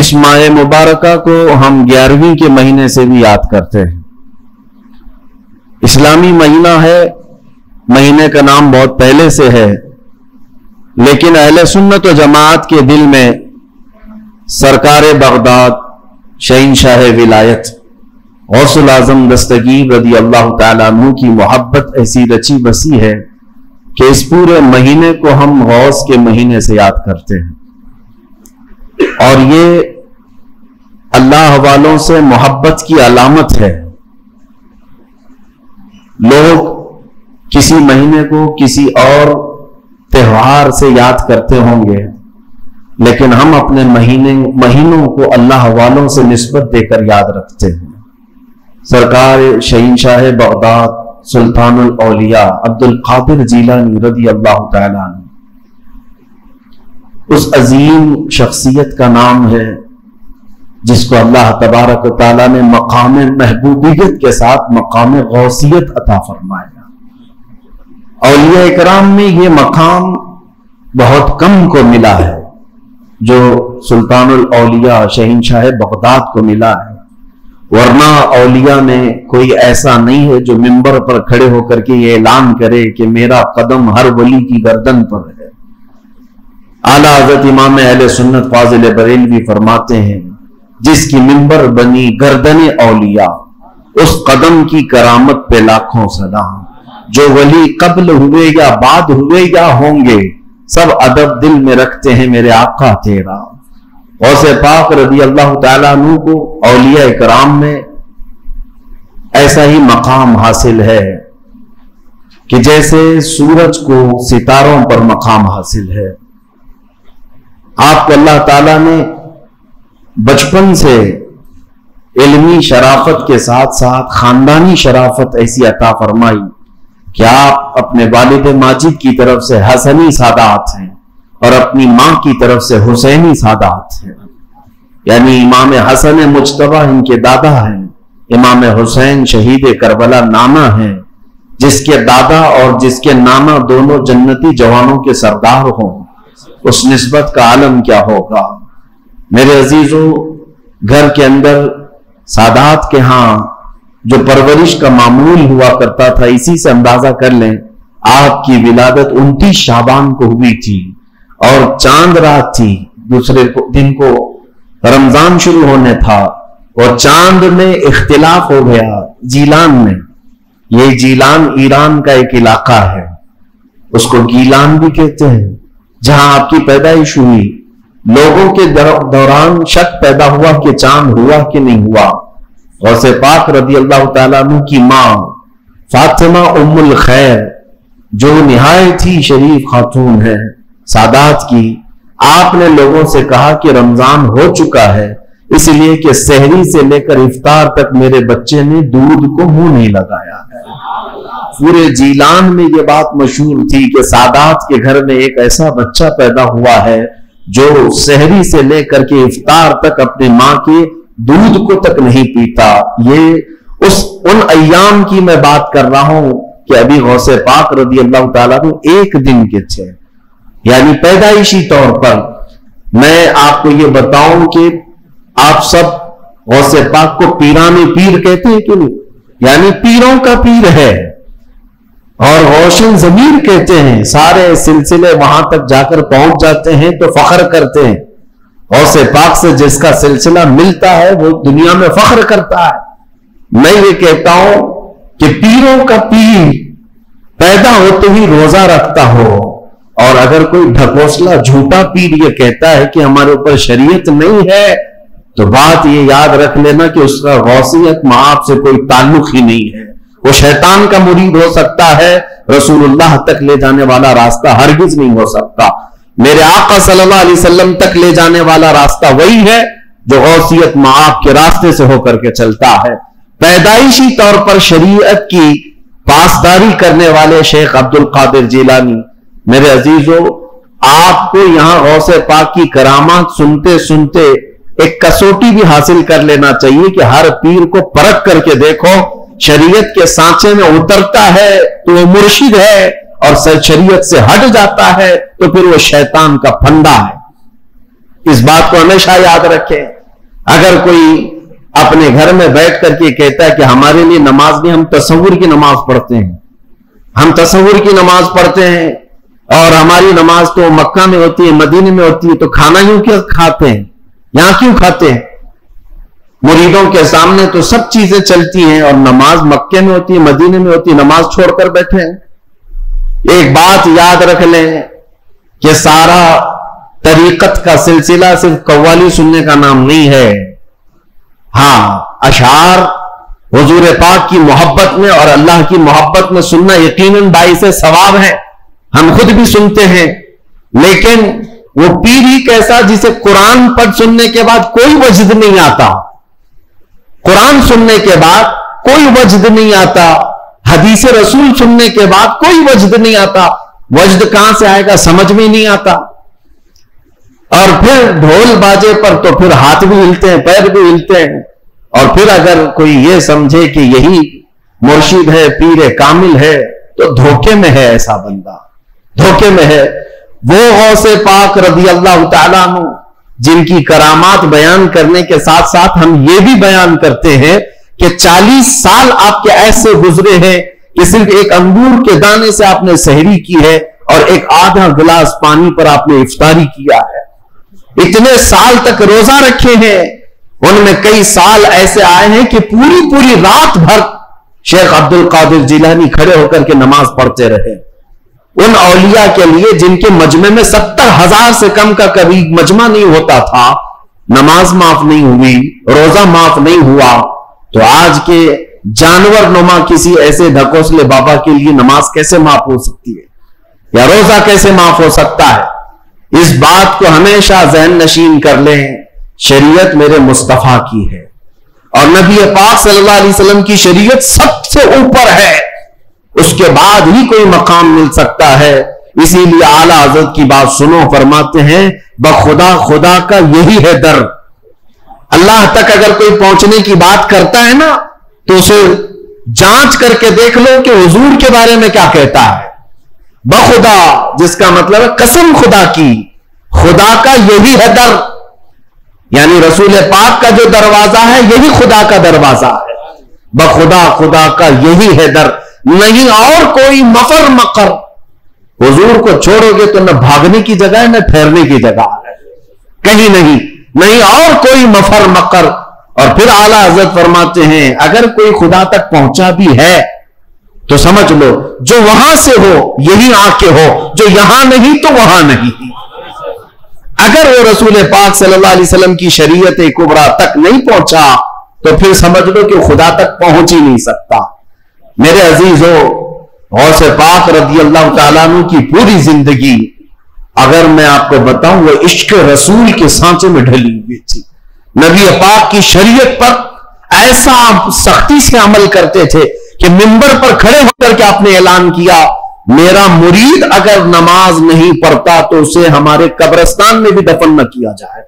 اس ماہ مبارکہ کو ہم 11ویں کے مہینے سے بھی یاد کرتے ہیں۔ اسلامی مہینہ ہے، مہینے کا نام بہت پہلے سے ہے، لیکن اہل سنت و جماعت کے دل میں سرکار بغداد شہنشاہ ولایت غوث الاعظم دستگیر رضی اللہ تعالیٰ عنہ کی محبت ایسی رچی بسی ہے کہ اس پورے مہینے کو ہم غوث کے مہینے سے یاد کرتے ہیں، اور یہ اللہ والوں سے محبت کی علامت ہے۔ لوگ کسی مہینے کو کسی اور تہوار سے یاد کرتے ہوں گے، لیکن ہم اپنے مہینوں کو اللہ والوں سے نسبت دے کر یاد رکھتے ہیں۔ سرکار شہنشاہ بغداد سلطان الاولیاء عبد القادر جیلانی رضی اللہ تعالیٰ عنہ، اس عظیم شخصیت کا نام ہے جس کو اللہ تبارک و تعالیٰ نے مقام محبوبیت کے ساتھ مقام غوثیت عطا فرمایا۔ اولیاء اکرام میں یہ مقام بہت کم کو ملا ہے جو سلطان الاولیاء شہنشاہ بغداد کو ملا ہے، ورنہ اولیاء میں کوئی ایسا نہیں ہے جو منبر پر کھڑے ہو کر کے یہ اعلان کرے کہ میرا قدم ہر ولی کی گردن پر ہے۔ اعلیٰ حضرت امام اہل سنت فاضل بریلوی فرماتے ہیں، جس کی منبر بنی گردن اولیاء، اس قدم کی کرامت پہ لاکھوں سلام، جو ولی قبل ہوئے یا بعد ہوئے یا ہوں گے، سب ادب دل میں رکھتے ہیں میرے آقا تیرا۔ غوث پاک رضی اللہ تعالیٰ عنہ کو اولیاء اکرام میں ایسا ہی مقام حاصل ہے کہ جیسے سورج کو ستاروں پر مقام حاصل ہے۔ آپ کو اللہ تعالیٰ نے بچپن سے علمی شرافت کے ساتھ ساتھ خاندانی شرافت ایسی عطا فرمائی کہ آپ اپنے والد ماجد کی طرف سے حسنی سادات ہیں اور اپنی ماں کی طرف سے حسینی سادات ہیں، یعنی امام حسن مجتبی ان کے دادا ہیں، امام حسین شہید کربلا نانا ہیں، جس کے دادا اور جس کے نانا دونوں جنتی جوانوں کے سردار ہوں، اس نسبت کا عالم کیا ہوگا۔ میرے عزیزوں، گھر کے اندر سادات کے ہاں جو پرورش کا معمول ہوا کرتا تھا، اسی سے اندازہ کر لیں آپ کی ولادت 29 شعبان کو ہوئی تھی اور چاند رات تھی، دوسرے دن کو رمضان شروع ہونے تھا، اور چاند میں اختلاف ہو گیا جیلان میں۔ یہ جیلان ایران کا ایک علاقہ ہے، اس کو گیلان بھی کہتے ہیں، جہاں آپ کی پیدائش ہوئی۔ لوگوں کے دوران شک پیدا ہوا کہ چاند ہوا کہ نہیں ہوا۔ غوث پاک رضی اللہ تعالیٰ عنہ کی ماں فاطمہ ام الخیر، جو نہایت ہی شریف خاتون ہے سادات کی، آپ نے لوگوں سے کہا کہ رمضان ہو چکا ہے، اس لیے کہ سحری سے لے کر افطار تک میرے بچے نے دودھ کو منہ نہیں لگایا ہے۔ پورے جیلان میں یہ بات مشہور تھی کہ سادات کے گھر میں ایک ایسا بچہ پیدا ہوا ہے جو سحری سے لے کر کے افطار تک اپنے ماں کے دودھ کو تک نہیں پیتا۔ یہ ان ایام کی میں بات کر رہا ہوں کہ ابھی غوث پاک رضی اللہ تعالیٰ عنہ ایک دن کے تھے، یعنی پیدائشی طور پر۔ میں آپ کو یہ بتاؤں کہ آپ سب غوث پاک کو پیران پیر کہتے ہیں کہ نہیں؟ یعنی پیروں کا پیر ہے، اور روشن ضمیر کہتے ہیں، سارے سلسلے وہاں تک جا کر پہنچ جاتے ہیں تو فخر کرتے ہیں۔ غوث پاک سے جس کا سلسلہ ملتا ہے وہ دنیا میں فخر کرتا ہے۔ میں یہ کہتا ہوں کہ پیروں کا پیر پیدا ہوتے ہی روزہ رکھتا ہو، اور اگر کوئی ڈھکوسلا جھوٹا پیر یہ کہتا ہے کہ ہمارے اوپر شریعت نہیں ہے، تو بات یہ یاد رکھ لینا کہ اس کا غوثیت معاف سے کوئی تعلق ہی نہیں ہے۔ وہ شیطان کا مرید ہو سکتا ہے، رسول اللہ تک لے جانے والا راستہ ہرگز نہیں ہو سکتا۔ میرے آقا صلی اللہ علیہ وسلم تک لے جانے والا راستہ وہی ہے جو غوثیت معاف کے راستے سے ہو کر کے چلتا ہے۔ پیدائشی طور پر شریعت کی پاسداری کرنے والے شیخ عبد القادر جیلانی، میرے عزیزوں، آپ کو یہاں غوث پاک کی کرامات سنتے سنتے ایک کسوٹی بھی حاصل کر لینا چاہیے کہ ہر پیر کو پرکھ کر کے دیکھو، شریعت کے سانچے میں اترتا ہے تو وہ مرشد ہے، اور شریعت سے ہٹ جاتا ہے تو پھر وہ شیطان کا پھندا ہے۔ اس بات کو ہمیشہ یاد رکھیں۔ اگر کوئی اپنے گھر میں بیٹھ کر کے کہتا ہے کہ ہمارے لیے نماز نہیں، ہم تصور کی نماز پڑھتے ہیں، ہم تصور کی نماز پڑھتے ہیں، اور ہماری نماز تو مکہ میں ہوتی ہے، مدینے میں ہوتی ہے، تو کھانا یوں کیوں کھاتے ہیں، یہاں کیوں کھاتے ہیں؟ مریدوں کے سامنے تو سب چیزیں چلتی ہیں، اور نماز مکے میں ہوتی ہے، مدینے میں ہوتی ہے، نماز چھوڑ کر بیٹھے ہیں۔ ایک بات یاد رکھ لیں کہ سارا طریقت کا سلسلہ صرف قوالی سننے کا نام نہیں ہے۔ ہاں، اشعار حضور پاک کی محبت میں اور اللہ کی محبت میں سننا یقیناً باعث ثواب ہے، ہم خود بھی سنتے ہیں، لیکن وہ پیر ہی کیسا جسے قرآن پڑھ سننے کے بعد کوئی وجد نہیں آتا، قرآن سننے کے بعد کوئی وجد نہیں آتا، حدیث رسول سننے کے بعد کوئی وجد نہیں آتا، وجد کہاں سے آئے گا سمجھ میں نہیں آتا، اور پھر ڈھول باجے پر تو پھر ہاتھ بھی ہلتے ہیں، پیر بھی ہلتے ہیں، اور پھر اگر کوئی یہ سمجھے کہ یہی مرشد ہے، پیر کامل ہے، تو دھوکے میں ہے، ایسا بندہ دھوکے میں ہے۔ وہ غوث پاک رضی اللہ تعالیٰ عنہ جن کی کرامات بیان کرنے کے ساتھ ساتھ ہم یہ بھی بیان کرتے ہیں کہ 40 سال آپ کے ایسے گزرے ہیں کہ صرف ایک انگور کے دانے سے آپ نے سحری کی ہے اور ایک آدھا گلاس پانی پر آپ نے افطاری کیا ہے، اتنے سال تک روزہ رکھے ہیں، ان میں کئی سال ایسے آئے ہیں کہ پوری رات بھر شیخ عبد القادر جیلانی کھڑے ہو کر کے نماز پڑھتے رہے۔ ان اولیاء کے لیے جن کے مجمع میں 70,000 سے کم کا کبھی مجمع نہیں ہوتا تھا، نماز معاف نہیں ہوئی، روزہ معاف نہیں ہوا، تو آج کے جانور نما کسی ایسے ڈھکوسلے بابا کے لیے نماز کیسے معاف ہو سکتی ہے، یا روزہ کیسے معاف ہو سکتا ہے؟ اس بات کو ہمیشہ ذہن نشین کر لیں، شریعت میرے مصطفیٰ کی ہے، اور نبی پاک صلی اللہ علیہ وسلم کی شریعت سب سے اوپر ہے، اس کے بعد ہی کوئی مقام مل سکتا ہے۔ اسی لیے اعلیٰ حضرت کی بات سنو، فرماتے ہیں بخدا خدا کا یہی ہے در۔ اللہ تک اگر کوئی پہنچنے کی بات کرتا ہے نا تو اسے جانچ کر کے دیکھ لو کہ حضور کے بارے میں کیا کہتا ہے۔ بخدا جس کا مطلب ہے قسم خدا کی، خدا کا یہی ہے در، یعنی رسول پاک کا جو دروازہ ہے یہی خدا کا دروازہ ہے۔ بخدا خدا کا یہی ہے در، نہیں اور کوئی مفر مقر۔ حضور کو چھوڑو گے تو نہ بھاگنے کی جگہ ہے نہ ٹھہرنے کی جگہ ہے، کہیں نہیں اور کوئی مفر مقر۔ اور پھر اعلیٰ حضرت فرماتے ہیں اگر کوئی خدا تک پہنچا بھی ہے تو سمجھ لو جو وہاں سے ہو یہی آ کے ہو، جو یہاں نہیں تو وہاں نہیں۔ اگر وہ رسول پاک صلی اللہ علیہ وسلم کی شریعت کبریٰ تک نہیں پہنچا تو پھر سمجھ لو کہ خدا تک پہنچ ہی نہیں سکتا۔ میرے عزیزو، غوث پاک رضی اللہ تعالیٰ عنہ کی پوری زندگی اگر میں آپ کو بتاؤں وہ عشق رسول کے سانچے میں ڈھلی ہوئی تھی۔ نبی پاک کی شریعت پر ایسا سختی سے عمل کرتے تھے کہ منبر پر کھڑے ہو کر کے آپ نے اعلان کیا میرا مرید اگر نماز نہیں پڑھتا تو اسے ہمارے قبرستان میں بھی دفن نہ کیا جائے۔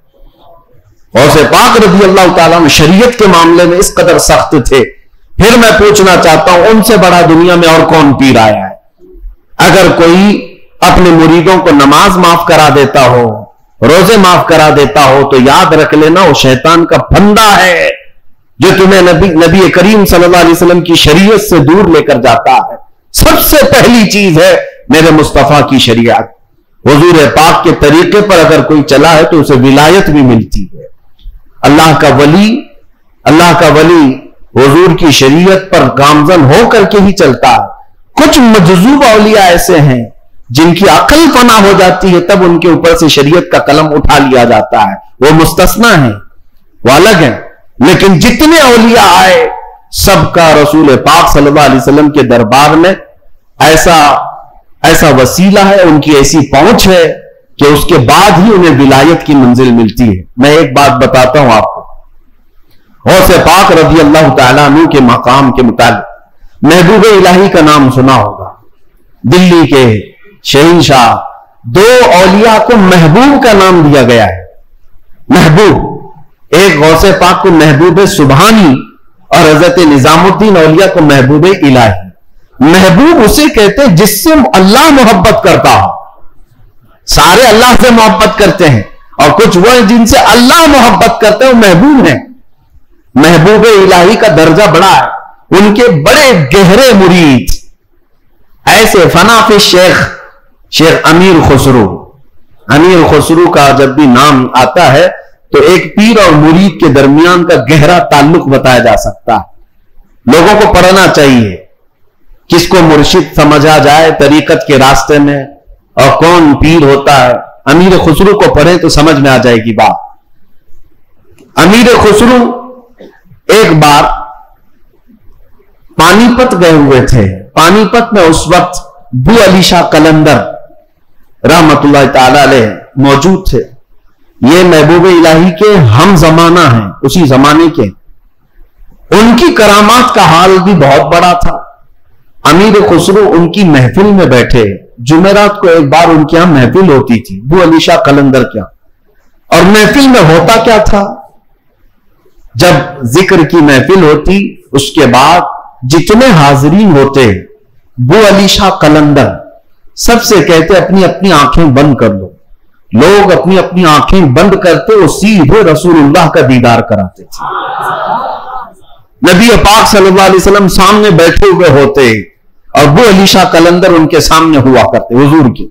غوث پاک رضی اللہ تعالیٰ عنہ شریعت کے معاملے میں اس قدر سخت تھے۔ پھر میں پوچھنا چاہتا ہوں ان سے بڑا دنیا میں اور کون پیر آیا ہے؟ اگر کوئی اپنے مریدوں کو نماز معاف کرا دیتا ہو، روزے معاف کرا دیتا ہو تو یاد رکھ لینا وہ شیطان کا پھندا ہے جو تمہیں نبی کریم صلی اللہ علیہ وسلم کی شریعت سے دور لے کر جاتا ہے۔ سب سے پہلی چیز ہے میرے مصطفیٰ کی شریعت۔ حضور پاک کے طریقے پر اگر کوئی چلا ہے تو اسے ولایت بھی ملتی ہے۔ اللہ کا ولی حضور کی شریعت پر گامزن ہو کر کے ہی چلتا ہے۔ کچھ مجذوب اولیاء ایسے ہیں جن کی عقل فنا ہو جاتی ہے تب ان کے اوپر سے شریعت کا قلم اٹھا لیا جاتا ہے، وہ مستثنا ہیں، وہ الگ ہیں۔ لیکن جتنے اولیاء آئے سب کا رسول پاک صلی اللہ علیہ وسلم کے دربار میں ایسا وسیلہ ہے، ان کی ایسی پہنچ ہے کہ اس کے بعد ہی انہیں ولایت کی منزل ملتی ہے۔ میں ایک بات بتاتا ہوں آپ کو، غوث پاک رضی اللہ تعالیٰ عنہ کے مقام کے متعلق محبوب الہی کا نام سنا ہوگا۔ دلی کے شہنشاہ، دو اولیاء کو محبوب کا نام دیا گیا ہے۔ محبوب، ایک غوث پاک کو محبوب سبحانی اور حضرت نظام الدین اولیاء کو محبوب الہی۔ محبوب اسے کہتے ہیں جس سے اللہ محبت کرتا ہو، سارے اللہ سے محبت کرتے ہیں اور کچھ وہ ہیں جن سے اللہ محبت کرتے ہیں، وہ محبوب ہیں، محبوب الہی کا درجہ بڑا ہے، ان کے بڑے گہرے مرید ایسے فنا فی شیخ امیر خسرو. امیر خسرو کا جب بھی نام آتا ہے تو ایک پیر اور مرید کے درمیان کا گہرا تعلق بتایا جا سکتا ہے. لوگوں کو پڑھنا چاہیے، کس کو مرشد سمجھا جائے طریقت کے راستے میں اور کون پیر ہوتا ہے. امیر خسرو کو پڑھیں تو سمجھ میں آ جائے گی بات. امیر خسرو ایک بار پانی پت گئے ہوئے تھے. پانی پت میں اس وقت بو علی شاہ قلندر رحمت اللہ تعالی علیہ موجود تھے. یہ محبوب الہی کے ہم زمانہ ہیں، اسی زمانے کے. ان کی کرامات کا حال بھی بہت بڑا تھا. امیر خسرو ان کی محفل میں بیٹھے. جمعرات کو ایک بار ان کے یہاں محفل ہوتی تھی بو علی شاہ قلندر کیا. اور محفل میں ہوتا کیا تھا، جب ذکر کی محفل ہوتی اس کے بعد جتنے حاضرین ہوتے بو علی شاہ قلندر سب سے کہتے اپنی اپنی آنکھیں بند کر لو. لوگ اپنی اپنی آنکھیں بند کرتے، وہ سیدھے رسول اللہ کا دیدار کراتے تھے. نبی پاک صلی اللہ علیہ وسلم سامنے بیٹھے ہوئے ہوتے اور بو علی شاہ قلندر ان کے سامنے ہوا کرتے حضور کی.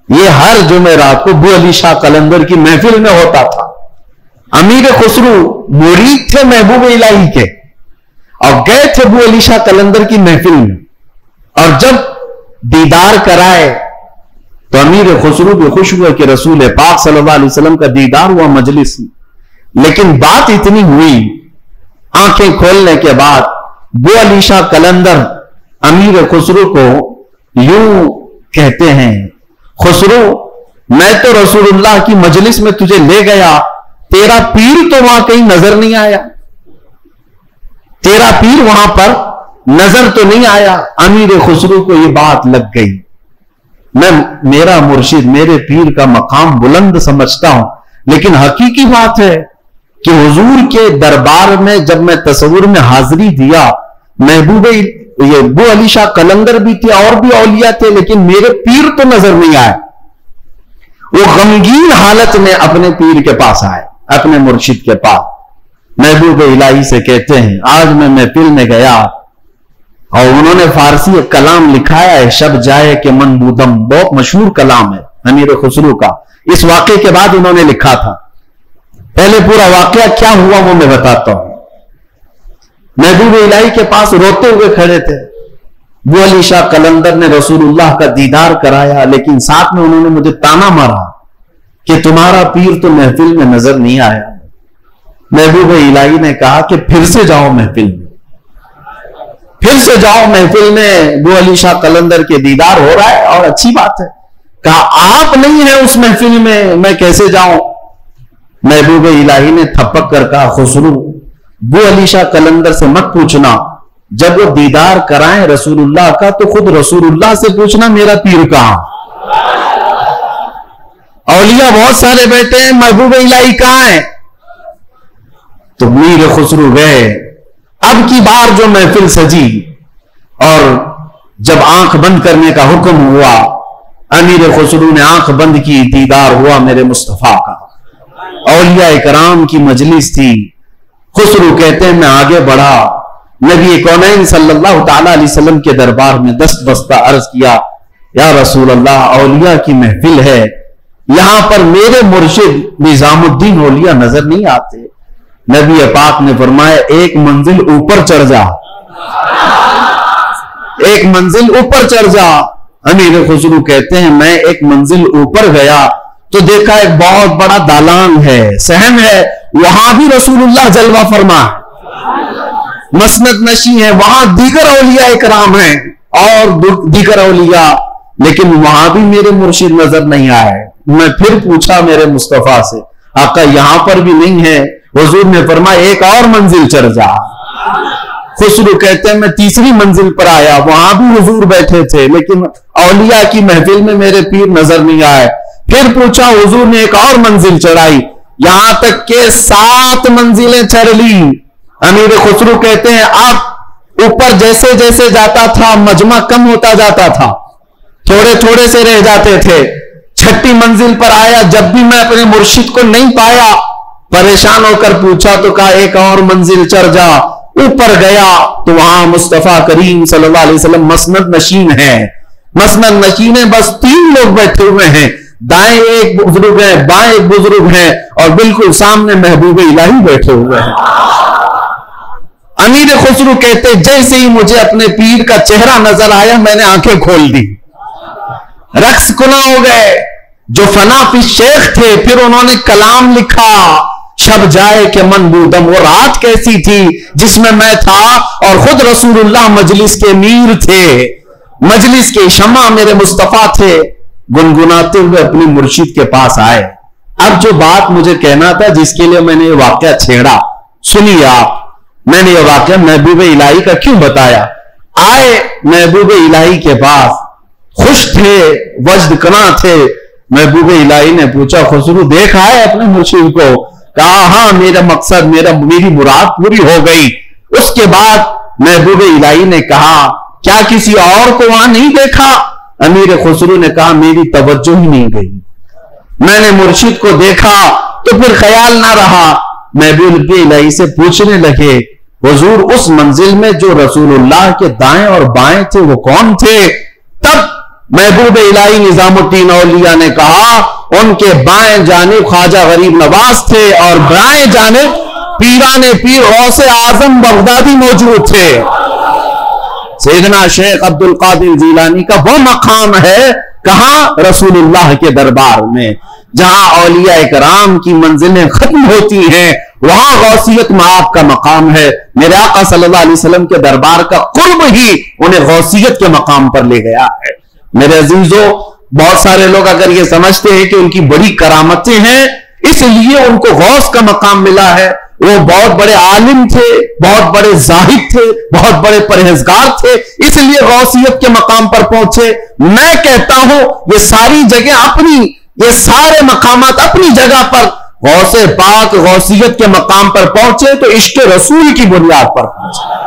یہ ہر جمعرات کو بو علی شاہ قلندر کی محفل میں ہوتا تھا. امیر خسرو مرید تھے محبوب الہی کے اور گئے تھے بو علی شاہ قلندر کی محفل میں. اور جب دیدار کرائے تو امیر خسرو بھی خوش ہوئے کہ رسول پاک صلی اللہ علیہ وسلم کا دیدار ہوا مجلس میں. لیکن بات اتنی ہوئی، آنکھیں کھولنے کے بعد بو علی شاہ قلندر امیر خسرو کو یوں کہتے ہیں، خسرو میں تو رسول اللہ کی مجلس میں تجھے لے گیا، تیرا پیر تو وہاں کہیں نظر نہیں آیا، تیرا پیر وہاں پر نظر تو نہیں آیا. امیر خسرو کو یہ بات لگ گئی. میں میرا مرشد میرے پیر کا مقام بلند سمجھتا ہوں، لیکن حقیقی بات ہے کہ حضور کے دربار میں جب میں تصور میں حاضری دیا، محبوب یہ بو علی شاہ قلندر بھی تھے اور بھی اولیاء تھے، لیکن میرے پیر تو نظر نہیں آئے. وہ غمگین حالت میں اپنے پیر کے پاس آئے، اپنے مرشد کے پاس. محبوب الہی سے کہتے ہیں آج میں محفل میں گیا اور انہوں نے فارسی ایک کلام لکھا ہے، شب جائے کہ من بودم، بہت مشہور کلام ہے امیر خسرو کا. اس واقعے کے بعد انہوں نے لکھا تھا. پہلے پورا واقعہ کیا ہوا وہ میں بتاتا ہوں. محبوب الہی کے پاس روتے ہوئے کھڑے تھے. بو علی شاہ قلندر نے رسول اللہ کا دیدار کرایا، لیکن ساتھ میں انہوں نے مجھے تانا مارا کہ تمہارا پیر تو محفل میں نظر نہیں آیا. محبوب الہی نے کہا کہ پھر سے جاؤ محفل میں، پھر سے جاؤ محفل میں. بو علی شاہ قلندر کے دیدار ہو رہا ہے اور اچھی بات ہے. کہا آپ نہیں ہیں اس محفل میں کیسے جاؤں. محبوب الہی نے تھپک کر کہا خسرو بو علی شاہ قلندر سے مت پوچھنا، جب وہ دیدار کرائیں رسول اللہ کا تو خود رسول اللہ سے پوچھنا میرا پیر کہاں. اولیاء بہت سارے بیٹھے ہیں، محبوب الہی کہاں ہیں. تو میر خسرو گئے. اب کی بار جو محفل سجی اور جب آنکھ بند کرنے کا حکم ہوا، امیر خسرو نے آنکھ بند کی، دیدار ہوا میرے مصطفیٰ کا. اولیاء کرام کی مجلس تھی. خسرو کہتے ہیں میں آگے بڑھا، نبی کونین صلی اللہ تعالی علیہ وسلم کے دربار میں دست بستہ عرض کیا یا رسول اللہ اولیاء کی محفل ہے، یہاں پر میرے مرشد نظام الدین اولیاء نظر نہیں آتے. نبی پاک نے فرمایا ایک منزل اوپر چڑھ جا، ایک منزل اوپر چڑھ جا. امیر خسرو کہتے ہیں میں ایک منزل اوپر گیا تو دیکھا ایک بہت بڑا دالان ہے، صحن ہے، وہاں بھی رسول اللہ جلوہ فرما، مسند نشی ہے، وہاں دیگر اولیاء اکرام ہیں اور دیگر اولیاء، لیکن وہاں بھی میرے مرشد نظر نہیں آئے. میں پھر پوچھا میرے مصطفیٰ سے آقا یہاں پر بھی نہیں ہے. حضور نے فرمایا ایک اور منزل چڑھ جا. خسرو کہتے ہیں میں تیسری منزل پر آیا، وہاں بھی حضور بیٹھے تھے لیکن اولیاء کی محفل میں میرے پیر نظر نہیں آئے. پھر پوچھا، حضور نے ایک اور منزل چڑھائی، یہاں تک کہ 7 منزلیں چڑھ لی. امیر خسرو کہتے ہیں آپ اوپر جیسے جیسے جاتا تھا مجمع کم ہوتا جاتا تھا، تھوڑے تھوڑے سے رہ جاتے تھے. چھٹی منزل پر آیا، جب بھی میں اپنے مرشد کو نہیں پایا، پریشان ہو کر پوچھا تو کہا ایک اور منزل چڑھ جا۔ اوپر گیا تو وہاں مصطفیٰ کریم صلی اللہ علیہ وسلم مسند نشین ہے، مسند نشین ہے، بس 3 لوگ بیٹھے ہوئے ہیں، دائیں ایک بزرگ ہیں، بائیں ایک بزرگ ہیں، اور بالکل سامنے محبوب الہی بیٹھے ہوئے ہیں۔ امیر خسرو کہتے جیسے ہی مجھے اپنے پیر کا چہرہ نظر آیا میں نے آنکھیں کھول دی، رقص کنا ہو گئے۔ جو فنا فی شیخ تھے، پھر انہوں نے کلام لکھا، شب جائے کہ من بودم، وہ رات کیسی تھی جس میں میں تھا اور خود رسول اللہ مجلس کے امیر تھے، مجلس کے شمع میرے مصطفیٰ تھے۔ گنگناتے ہوئے اپنی مرشد کے پاس آئے۔ اب جو بات مجھے کہنا تھا، جس کے لیے میں نے یہ واقعہ چھیڑا، سنیے آپ، میں نے یہ واقعہ محبوب الہی کا کیوں بتایا۔ آئے محبوب الہی کے پاس، خوش تھے، وجد کنا تھے۔ محبوب الہی نے پوچھا خسرو دیکھا ہے اپنے مرشد کو؟ کہا ہاں، میرا مقصد، میری مراد پوری ہو گئی۔ اس کے بعد محبوب الہی نے کہا کیا کسی اور کو وہاں نہیں دیکھا؟ امیر خسرو نے کہا میری توجہ ہی نہیں گئی، میں نے مرشد کو دیکھا تو پھر خیال نہ رہا۔ محبوب الہی سے پوچھنے لگے حضور اس منزل میں جو رسول اللہ کے دائیں اور بائیں تھے وہ کون تھے؟ تب محبوب الہی نظام الدین اولیاء نے کہا ان کے بائیں جانب خواجہ غریب نواز تھے اور بائیں جانب پیران پیر غوث اعظم بغدادی موجود تھے۔ سیدنا شیخ عبد القادر جیلانی کا وہ مقام ہے کہاں؟ رسول اللہ کے دربار میں، جہاں اولیاء کرام کی منزلیں ختم ہوتی ہیں وہاں غوثیت معاب کا مقام ہے۔ میرے آقا صلی اللہ علیہ وسلم کے دربار کا قرب ہی انہیں غوثیت کے مقام پر لے گیا ہے۔ میرے عزیزو، بہت سارے لوگ اگر یہ سمجھتے ہیں کہ ان کی بڑی کرامتیں ہیں اس لیے ان کو غوث کا مقام ملا ہے، وہ بہت بڑے عالم تھے، بہت بڑے زاہد تھے، بہت بڑے پرہیزگار تھے، اس لیے غوثیت کے مقام پر پہنچے۔ میں کہتا ہوں یہ ساری جگہ اپنی، یہ سارے مقامات اپنی جگہ پر غوث پاک غوثیت کے مقام پر پہنچے تو عشق رسول کی بنیاد پر پہنچے،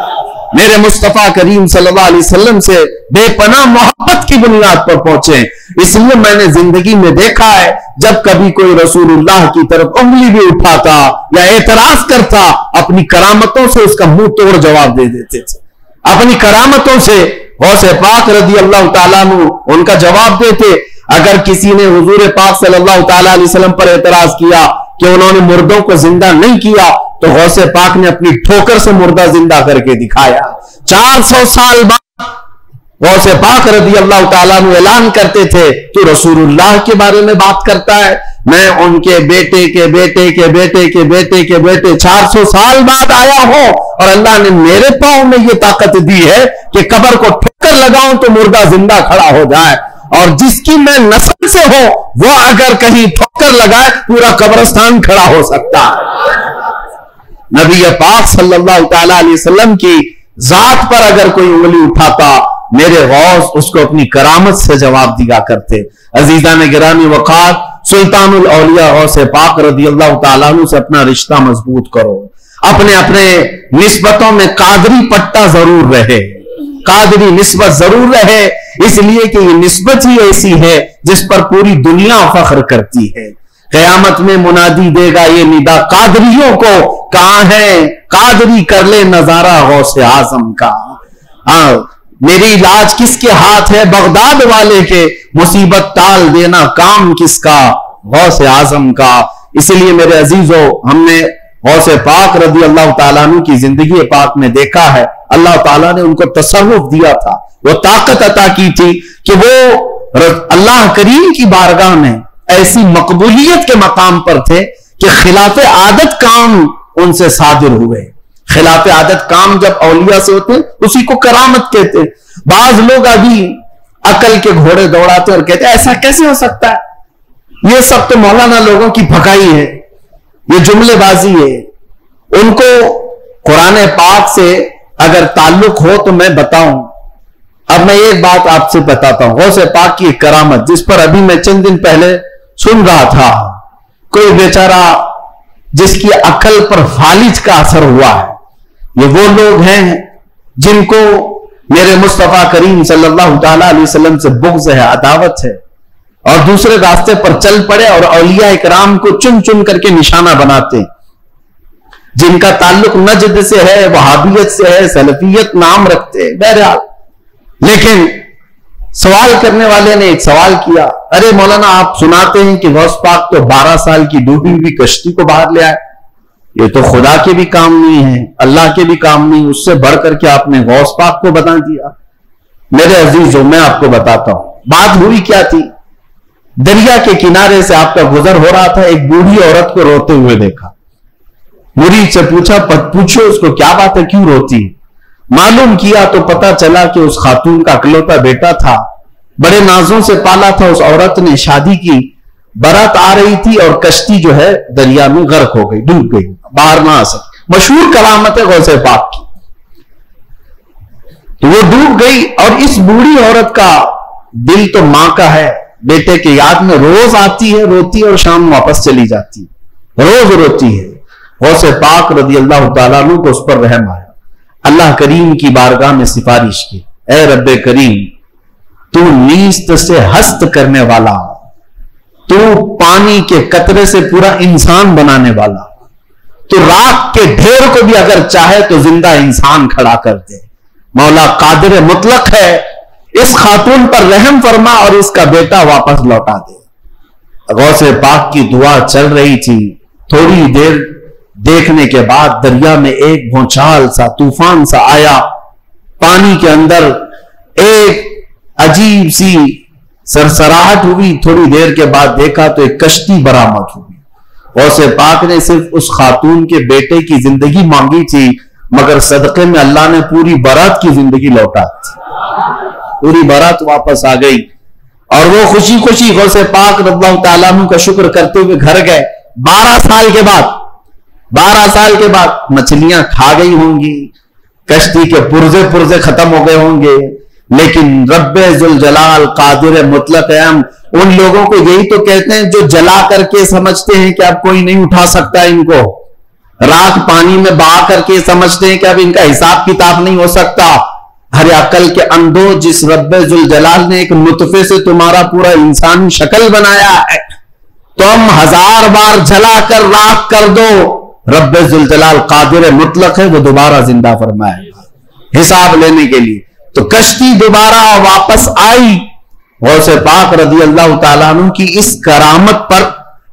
میرے مصطفیٰ کریم صلی اللہ علیہ وسلم سے بے پناہ محبت کی بنیاد پر پہنچے۔ اس لیے میں نے زندگی میں دیکھا ہے جب کبھی کوئی رسول اللہ کی طرف انگلی بھی اٹھاتا یا اعتراض کرتا، اپنی کرامتوں سے اس کا منہ توڑ جواب دے دیتے تھے، اپنی کرامتوں سے غوث پاک رضی اللہ تعالیٰ عنہ ان کا جواب دیتے۔ اگر کسی نے حضور پاک صلی اللہ تعالیٰ علیہ وسلم پر اعتراض کیا کہ انہوں نے مردوں کو زندہ نہیں کیا تو غوث پاک نے اپنی ٹھوکر سے مردہ زندہ کر کے دکھایا۔ 400 سال بعد غوث پاک رضی اللہ تعالیٰ عنہ اعلان کرتے تھے تو رسول اللہ کے بارے میں بات کرتا ہے، میں ان کے بیٹے کے بیٹے کے بیٹے کے بیٹے کے بیٹے 400 سال بعد آیا ہوں اور اللہ نے میرے پاؤں میں یہ طاقت دی ہے کہ قبر کو ٹھوکر لگاؤں تو مردہ زندہ کھڑا ہو جائے، اور جس کی میں نسل سے ہوں وہ اگر کہیں ٹھوکر لگائے پورا قبرستان کھڑا ہو سکتا ہے۔ نبی پاک صلی اللہ تعالیٰ علیہ وسلم کی ذات پر اگر کوئی انگلی اٹھاتا میرے غوث اس کو اپنی کرامت سے جواب دیا کرتے۔ عزیزان گرامی وقار، سلطان الاولیاء غوث پاک رضی اللہ تعالیٰ عنہ سے اپنا رشتہ مضبوط کرو، اپنے اپنے نسبتوں میں قادری پٹا ضرور رہے، قادری نسبت ضرور رہے، اس لیے کہ یہ نسبت ہی ایسی ہے جس پر پوری دنیا فخر کرتی ہے۔ قیامت میں منادی دے گا یہ ندا قادریوں کو، کہاں ہے قادری کر لے نظارہ غوث اعظم کا۔ میری علاج کس کے ہاتھ ہے؟ بغداد والے کے، مصیبت ٹال دینا کام کس کا؟ غوث اعظم کا۔ اس لیے میرے عزیزو، ہم نے غوث پاک رضی اللہ تعالیٰ عنہ کی زندگی پاک میں دیکھا ہے اللہ تعالیٰ نے ان کو تصرف دیا تھا، وہ طاقت عطا کی تھی کہ وہ اللہ کریم کی بارگاہ میں ایسی مقبولیت کے مقام پر تھے کہ خلاف عادت کام ان سے صادر ہوئے۔ خلاف عادت کام جب اولیاء سے ہوتے اسی کو کرامت کہتے۔ بعض لوگ ابھی عقل کے گھوڑے دوڑاتے اور کہتے ایسا کیسے ہو سکتا ہے، یہ سب تو مولانا لوگوں کی بھگائی ہے، یہ جملے بازی ہے۔ ان کو قرآن پاک سے اگر تعلق ہو تو میں بتاؤں۔ اب میں ایک بات آپ سے بتاتا ہوں، غوث پاک کی ایک کرامت جس پر ابھی میں چند دن پہلے سن رہا تھا، کوئی بیچارہ جس کی عقل پر فالج کا اثر ہوا ہے۔ یہ وہ لوگ ہیں جن کو میرے مصطفیٰ کریم صلی اللہ تعالیٰ علیہ وسلم سے بغض ہے، عداوت ہے۔ اور دوسرے راستے پر چل پڑے اور اولیاء اکرام کو چن چن کر کے نشانہ بناتے، جن کا تعلق نجد سے ہے، وہابیت سے ہے، سلفیت نام رکھتے. بہرحال لیکن سوال کرنے والے نے ایک سوال کیا، ارے مولانا آپ سناتے ہیں کہ غوث پاک تو 12 سال کی ڈوبی ہوئی کشتی کو باہر لے آئے، یہ تو خدا کے بھی کام نہیں ہے، اللہ کے بھی کام نہیں، اس سے بڑھ کر کے آپ نے غوث پاک کو بتا دیا. میرے عزیزوں میں آپ کو بتاتا ہوں بات ہوئی کیا تھی. دریا کے کنارے سے آپ کا گزر ہو رہا تھا، ایک بوڑھی عورت کو روتے ہوئے دیکھا. مرید سے پوچھو اس کو کیا بات ہے، کیوں روتی؟ معلوم کیا تو پتا چلا کہ اس خاتون کا اکلوتا بیٹا تھا، بڑے نازوں سے پالا تھا. اس عورت نے شادی کی، بارات آ رہی تھی اور کشتی جو ہے دریا میں غرق ہو گئی، ڈوب گئی، باہر نہ آ سکی. مشہور کرامت ہے غوث پاک کی. تو وہ ڈوب گئی اور اس بوڑھی عورت کا دل تو ماں کا ہے، بیٹے کے یاد میں روز آتی ہے، روتی ہے اور شام واپس چلی جاتی ہے، روز روتی ہے. غوث پاک رضی اللہ تعالیٰ عنہ کو اس پر رحم آیا. اللہ کریم کی بارگاہ میں سفارش کی، اے رب کریم تو نیست سے ہست کرنے والا، تو پانی کے قطرے سے پورا انسان بنانے والا، تو راکھ کے ڈھیر کو بھی اگر چاہے تو زندہ انسان کھڑا کر دے. مولا قادر مطلق ہے، اس خاتون پر رحم فرما اور اس کا بیٹا واپس لوٹا دے. غوث پاک کی دعا چل رہی تھی. تھوڑی دیر دیکھنے کے بعد دریا میں ایک بھونچال سا، طوفان سا آیا. پانی کے اندر ایک عجیب سی سرسراہٹ ہوئی. تھوڑی دیر کے بعد دیکھا تو ایک کشتی برآمد ہوئی. غوث پاک نے صرف اس خاتون کے بیٹے کی زندگی مانگی تھی، مگر صدقے میں اللہ نے پوری برات کی زندگی لوٹا دی. پوری برات واپس آ گئی اور وہ خوشی خوشی غوث پاک رضی اللہ تعالیٰ عنہ کا شکر کرتے ہوئے گھر گئے. 12 سال کے بعد مچھلیاں کھا گئی ہوں گی، کشتی کے پرزے ختم ہو گئے ہوں گے، لیکن رب ذوالجلال قادر مطلق ہے. ہم ان لوگوں کو یہی تو کہتے ہیں جو جلا کر کے سمجھتے ہیں کہ اب کوئی نہیں اٹھا سکتا ان کو، راکھ پانی میں بہا کر کے سمجھتے ہیں کہ اب ان کا حساب کتاب نہیں ہو سکتا. ہر عقل کے اندھو، جس رب ذوالجلال نے ایک نطفے سے تمہارا پورا انسانی شکل بنایا ہے، تم 1000 بار جلا کر راکھ کر دو، رب ذوالجلال قادر مطلق ہے، وہ دوبارہ زندہ فرمائے گا حساب لینے کے لیے. تو کشتی دوبارہ واپس آئی. غوث پاک رضی اللہ تعالیٰ عنہ کی اس کرامت پر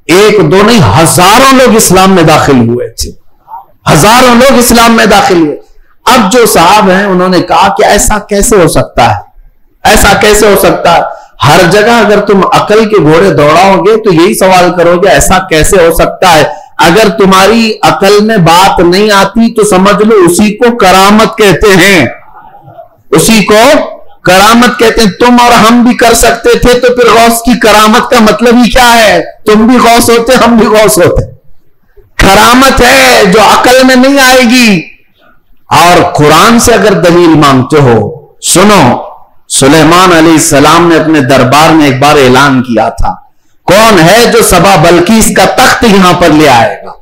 ایک دو نہیں ہزاروں لوگ اسلام میں داخل ہوئے تھے، ہزاروں لوگ اسلام میں داخل ہوئے. اب جو صاحب ہیں انہوں نے کہا کہ ایسا کیسے ہو سکتا ہے، ایسا کیسے ہو سکتا ہے. ہر جگہ اگر تم عقل کے گھوڑے دوڑاؤ گے تو یہی سوال کرو گے ایسا کیسے ہو سکتا ہے. اگر تمہاری عقل میں بات نہیں آتی تو سمجھ لو اسی کو کرامت کہتے ہیں، اسی کو کرامت کہتے ہیں. تم اور ہم بھی کر سکتے تھے تو پھر غوث کی کرامت کا مطلب ہی کیا ہے؟ تم بھی غوث ہوتے، ہم بھی غوث ہوتے. کرامت ہے جو عقل میں نہیں آئے گی. اور قرآن سے اگر دلیل مانگتے ہو، سنو، سلیمان علیہ السلام نے اپنے دربار میں ایک بار اعلان کیا تھا، کون ہے جو سبا بلقیس کا تخت یہاں پر لے آئے گا؟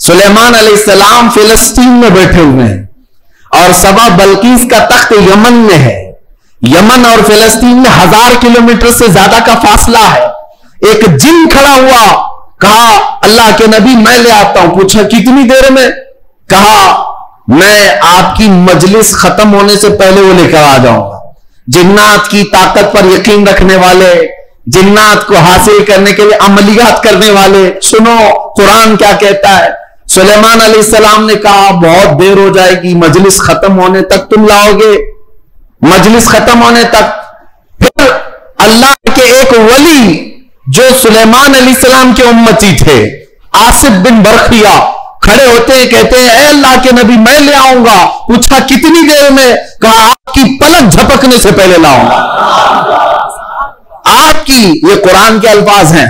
سلیمان علیہ السلام فلسطین میں بیٹھے ہوئے ہیں اور سبا بلقیس کا تخت یمن میں ہے. یمن اور فلسطین میں 1000 کلومیٹر سے زیادہ کا فاصلہ ہے. ایک جن کھڑا ہوا، کہا اللہ کے نبی میں لے آتا ہوں. پوچھا کتنی دیر میں؟ کہا میں آپ کی مجلس ختم ہونے سے پہلے وہ لے کر آ جاؤں گا. جنات کی طاقت پر یقین رکھنے والے، جنات کو حاصل کرنے کے لیے عملیات کرنے والے، سنو قرآن کیا کہتا ہے. سلیمان علیہ السلام نے کہا بہت دیر ہو جائے گی، مجلس ختم ہونے تک تم لاؤ گے، مجلس ختم ہونے تک. پھر اللہ کے ایک ولی جو سلیمان علیہ السلام کے امتی تھے، آصف بن برخیہ، کھڑے ہوتے ہیں، کہتے ہیں اے اللہ کے نبی میں لے آؤں گا. پوچھا کتنی دیر میں؟ کہا آپ کی پلک جھپکنے سے پہلے لاؤں گا. آپ کی، یہ قرآن کے الفاظ ہیں،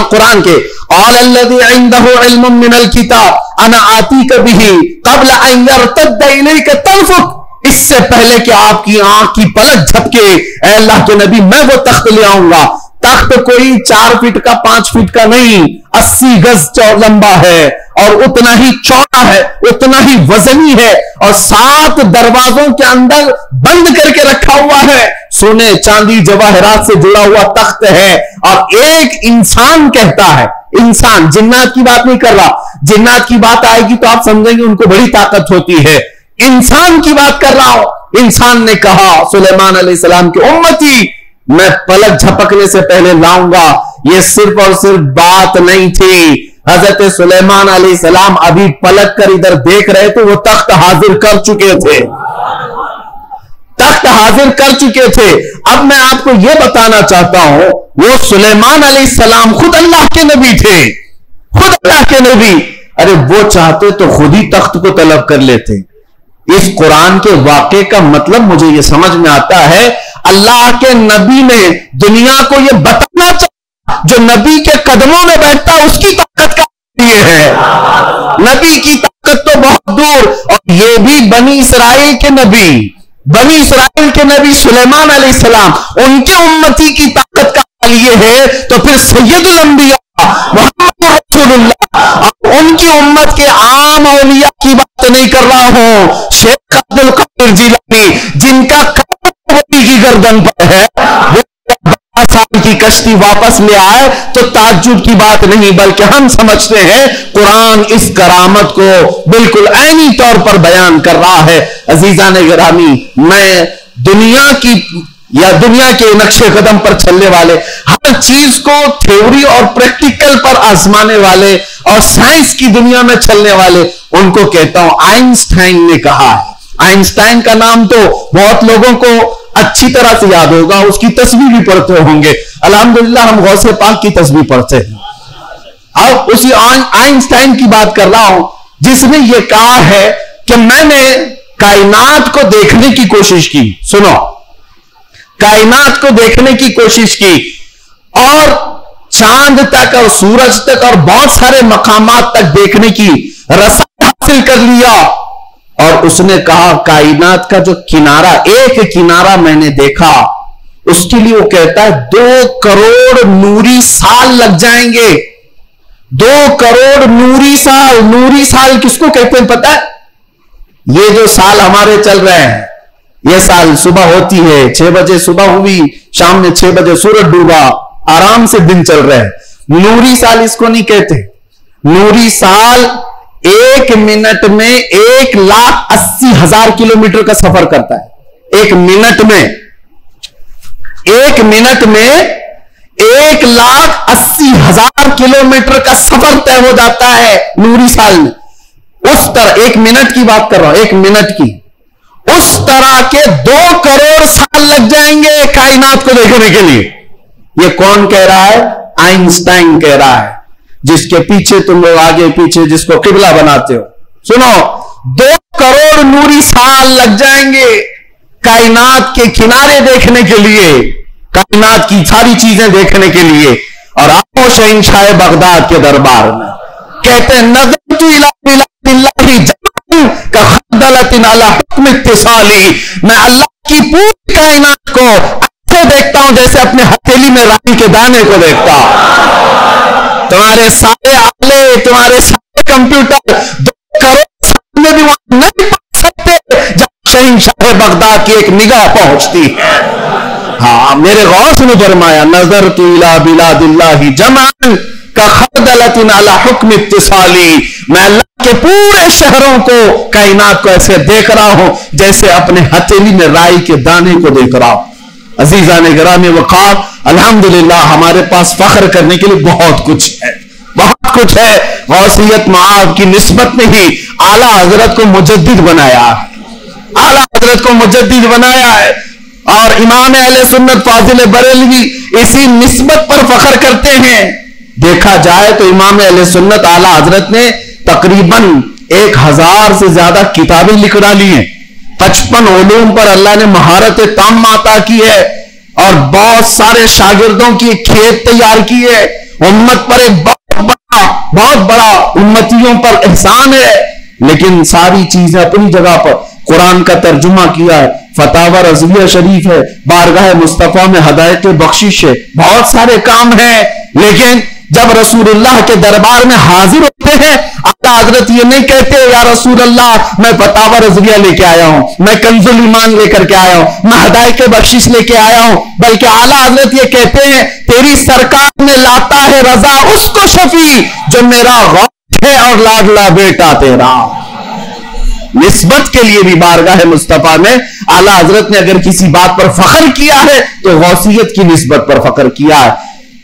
قرآن کے، قال الذی عنده علم من الکتاب انا آتیک بہ قبل ان یرتد الیک طرفک. اس سے پہلے کہ آپ کی آنکھ کی پلک جھپکے اے اللہ کے نبی میں وہ تخت لے آؤں گا. تخت کوئی 4 فٹ کا 5 فٹ کا نہیں، 80 گز لمبا ہے اور اتنا ہی چوڑا ہے، اتنا ہی وزنی ہے، اور 7 دروازوں کے اندر بند کر کے رکھا ہوا ہے، سونے چاندی جواہرات سے جڑا ہوا تخت ہے، اور ایک انسان کہتا ہے، انسان، جنات کی بات نہیں کر رہا، جنات کی بات آئے گی تو آپ سمجھیں گے ان کو بڑی طاقت ہوتی ہے، انسان کی بات کر رہا ہوں۔ انسان نے کہا سلیمان علیہ السلام کی امتی، میں پلک جھپکنے سے پہلے لاؤں گا۔ یہ صرف اور صرف بات نہیں تھی، حضرت سلیمان علیہ السلام ابھی پلک کر ادھر دیکھ رہے تھے، وہ تخت حاضر کر چکے تھے، تخت حاضر کر چکے تھے۔ اب میں آپ کو یہ بتانا چاہتا ہوں، وہ سلیمان علیہ السلام خود اللہ کے نبی تھے، خود اللہ کے نبی، ارے وہ چاہتے تو خود ہی تخت کو طلب کر لیتے۔ اس قرآن کے واقعے کا مطلب مجھے یہ سمجھ میں آتا ہے، اللہ کے نبی نے دنیا کو یہ بتانا چاہا، جو نبی کے قدموں میں بیٹھتا اس کی طاقت کا یہ ہے، نبی کی طاقت تو بہت دور، اور یہ بھی بنی اسرائیل کے نبی، بنی اسرائیل کے نبی سلیمان علیہ السلام، ان کے امتی کی طاقت کا حال یہ ہے، تو پھر سید الانبیاء محمد رسول اللہ، ان کی امت کے عام اولیاء کی بات نہیں کر رہا ہوں، شیخ عبد القادر جیلانی جن کا قدم نبی کی گردن پر ہے، وہ 12 سال کی کشتی واپس لے آئے تو تعجب کی بات نہیں، بلکہ ہم سمجھتے ہیں قرآن اس کرامت کو بالکل عینی طور پر بیان کر رہا ہے۔ عزیزان گرامی، میں دنیا کی یا دنیا کے نقشے قدم پر چلنے والے، ہر چیز کو تھیوری اور پریکٹیکل پر آزمانے والے اور سائنس کی دنیا میں چلنے والے، ان کو کہتا ہوں آئنسٹائن نے کہا ہے۔ آئنسٹائن کا نام تو بہت لوگوں کو اچھی طرح سے یاد ہوگا، اس کی تسبیح بھی پڑھتے ہوں گے، الحمدللہ ہم غوث پاک کی تسبیح پڑھتے ہیں۔ اب اسی آئنسٹائن کی بات کر رہا ہوں، جس نے یہ کہا ہے کہ میں نے کائنات کو دیکھنے کی کوشش کی، سنو، کائنات کو دیکھنے کی کوشش کی، اور چاند تک اور سورج تک اور بہت سارے مقامات تک دیکھنے کی رسائی حاصل کر لیا، اور اس نے کہا کائنات کا جو کنارہ، ایک کنارہ میں نے دیکھا، اس کے لیے وہ کہتا ہے 2 کروڑ نوری سال لگ جائیں گے، 2 کروڑ نوری سال۔ نوری سال کس کو کہتے ہیں پتہ ہے؟ یہ جو سال ہمارے چل رہے ہیں، یہ سال صبح ہوتی ہے 6 بجے صبح ہوئی، شام میں 6 بجے سورج ڈوبا، آرام سے دن چل رہے ہیں، نوری سال اس کو نہیں کہتے۔ نوری سال 1 منٹ میں 1,80,000 کلومیٹر کا سفر کرتا ہے، 1 منٹ میں 1,80,000 کلومیٹر کا سفر طے ہو جاتا ہے نوری سال میں۔ اس طرح 1 منٹ کی بات کر رہا ہوں، 1 منٹ کی، اس طرح کے 2 کروڑ سال لگ جائیں گے کائنات کو دیکھنے کے لیے۔ یہ کون کہہ رہا ہے؟ آئنسٹائن کہہ رہا ہے، جس کے پیچھے تم لوگ آگے پیچھے جس کو قبلہ بناتے ہو، سنو، 2 کروڑ نوری سال لگ جائیں گے کائنات کے کنارے دیکھنے کے لیے، کائنات کی ساری چیزیں دیکھنے کے لیے۔ اور آؤ شہنشاہ بغداد کے دربار میں، کہتے ہیں نظرت الی بلاد اللہ کخردلۃ علی حکم اتصالی، میں اللہ کی پوری کائنات کو ایسے دیکھتا ہوں جیسے اپنے ہتھیلی میں رائی کے دانے کو دیکھتا ہوں۔ تمہارے سارے آلے، تمہارے سارے کمپیوٹر 2 کروڑ سال میں بھی وہاں نہیں پہنچ سکتے جب شہنشاہ بغداد کی ایک نگاہ پہنچتی ہے۔ ہاں، میرے غوث نے فرمایا نظرت الی بلاد اللہ جمعا کخردلۃ علی حکم اتصالی، میں اللہ کے پورے شہروں کو، کائنات کو ایسے دیکھ رہا ہوں جیسے اپنے ہتھیلی میں رائی کے دانے کو دیکھ رہا ہوں۔ عزیزان گرامی وقار، الحمدللہ ہمارے پاس فخر کرنے کے لیے بہت کچھ ہے، بہت کچھ ہے۔ غوثیت معاذ کی نسبت میں ہی اعلیٰ حضرت کو مجدد بنایا ہے، اعلیٰ حضرت کو مجدد بنایا ہے، اور امام اہل سنت فاضل بریلوی اسی نسبت پر فخر کرتے ہیں۔ دیکھا جائے تو امام اہل سنت اعلیٰ حضرت نے تقریباً 1000 سے زیادہ کتابیں لکھ ڈالی ہیں، 55 علوم پر اللہ نے مہارت تام عطا کی ہے، اور بہت سارے شاگردوں کی کھیت تیار کی ہے۔ امت پر ایک بہت بڑا امتیوں پر احسان ہے، لیکن ساری چیزیں اپنی جگہ پر، قرآن کا ترجمہ کیا ہے، فتاوی رضویہ شریف ہے، بارگاہ مصطفیٰ میں ہدایت بخشش ہے، بہت سارے کام ہیں. لیکن جب رسول اللہ کے دربار میں حاضر ہوتے ہیں، اعلیٰ حضرت یہ نہیں کہتے یا رسول اللہ میں فتاوی رضویہ لے کے آیا ہوں، میں کنز الایمان لے کر کے آیا ہوں، میں ہدایت بخشش لے کے آیا ہوں، بلکہ اعلیٰ حضرت یہ کہتے ہیں تیری سرکار میں لاتا ہے رضا اس کو شفیع جو میرا غوث ہے اور لاڈلا بیٹا تیرا. نسبت کے لیے بھی بارگاہ مصطفیٰ میں اعلیٰ حضرت نے اگر کسی بات پر فخر کیا ہے تو غوثیت کی نسبت پر فخر کیا ہے.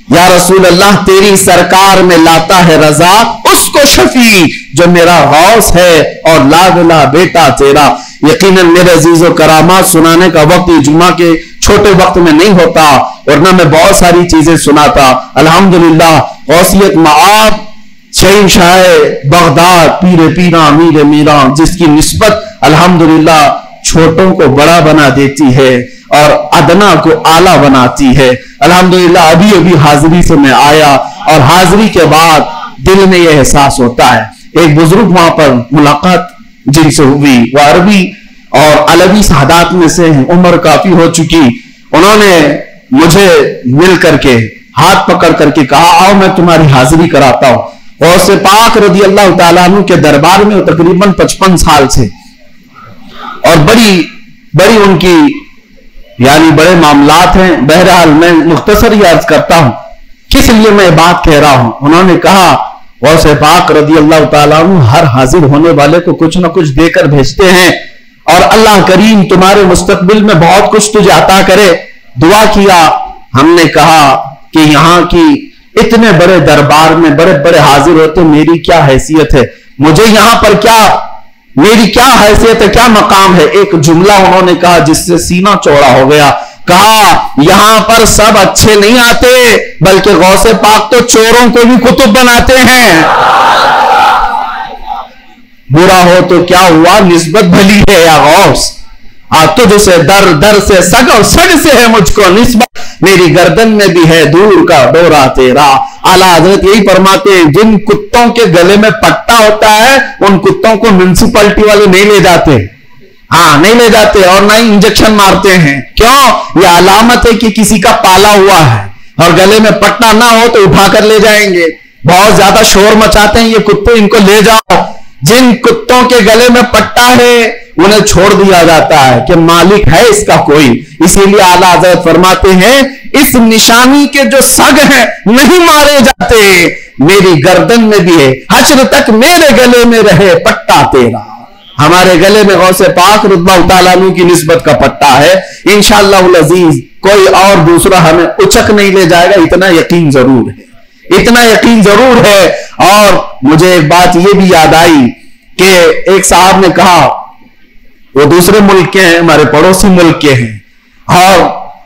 یا رسول اللہ تیری سرکار میں لاتا ہے رضا اس کو شفیع جو میرا غوث ہے اور لاڈلا بیٹا تیرا. یقیناً میرے عزیز و کرامات سنانے کا وقت جمعہ کے چھوٹے وقت میں نہیں ہوتا، ورنہ میں بہت ساری چیزیں سناتا. الحمدللہ غوثیت معاب شہنشاہ بغداد پیر پیرا امیر میران، جس کی نسبت الحمدللہ چھوٹوں کو بڑا بنا دیتی ہے اور ادنا کو اعلیٰ بناتی ہے. الحمدللہ ابھی ابھی حاضری سے میں آیا اور حاضری کے بعد دل میں یہ احساس ہوتا ہے. ایک بزرگ وہاں پر ملاقات جن سے ہوئی، وہ عربی اور علوی سادات میں سے ہیں، عمر کافی ہو چکی. انہوں نے مجھے مل کر کے ہاتھ پکڑ کر کے کہا آؤ میں تمہاری حاضری کراتا ہوں. غوث پاک رضی اللہ تعالیٰ عنہ کے دربار میں تقریباً 55 سال سے، اور بڑی ان کی یعنی بڑے معاملات ہیں. بہرحال میں مختصر ہی عرض کرتا ہوں کس لیے میں بات کہہ رہا ہوں. انہوں نے کہا غوث پاک رضی اللہ تعالیٰ عنہ ہر حاضر ہونے والے کو کچھ نہ کچھ دے کر بھیجتے ہیں، اور اللہ کریم تمہارے مستقبل میں بہت کچھ تجھے عطا کرے. دعا کیا. ہم نے کہا کہ یہاں کی اتنے بڑے دربار میں بڑے بڑے حاضر ہوتے، میری کیا حیثیت ہے، مجھے یہاں پر میری کیا حیثیت ہے، کیا مقام ہے. ایک جملہ انہوں نے کہا جس سے سینہ چوڑا ہو گیا. کہا یہاں پر سب اچھے نہیں آتے، بلکہ غوث پاک تو چوروں کو بھی قطب بناتے ہیں. برا ہو تو کیا ہوا، نسبت بھلی ہے یا غوث. تجھ سے در سے سگ اور سگ سے ہے مجھ کو نسبت، میری گردن میں بھی ہے دور کا ڈورا تیرا. اعلیٰ حضرت یہی فرماتے ہیں جن کتوں کے گلے میں پٹا ہوتا ہے ان کتوں کو میونسپلٹی والے نہیں لے جاتے، نہیں لے جاتے اور نہ ہی انجیکشن مارتے ہیں. کیوں؟ یہ علامت ہے کہ کسی کا پالا ہوا ہے، اور گلے میں پٹا نہ ہو تو اٹھا کر لے جائیں گے. بہت زیادہ شور مچاتے ہیں یہ کتے، ان کو لے جاؤ. جن کتوں کے گلے میں پٹا ہے انہیں چھوڑ دیا جاتا ہے کہ مالک ہے اس کا کوئی. اسی لیے اعلیٰ حضرت فرماتے ہیں اس نشانی کے جو سگ ہیں نہیں مارے جاتے، میری گردن میں بھی ہے، حشر تک میرے گلے میں رہے پٹا تیرا. ہمارے گلے میں غوث پاک رضی اللہ تعالیٰ عنہ کی نسبت کا پٹا ہے. انشاءاللہ العزیز کوئی اور دوسرا ہمیں اچک نہیں لے جائے گا، اتنا یقین ضرور ہے، اتنا یقین ضرور ہے. اور مجھے ایک بات یہ بھی یاد آئی کہ ایک صاحب نے کہا، وہ دوسرے ملک کے ہیں، ہمارے پڑوسی ملک کے ہیں، اور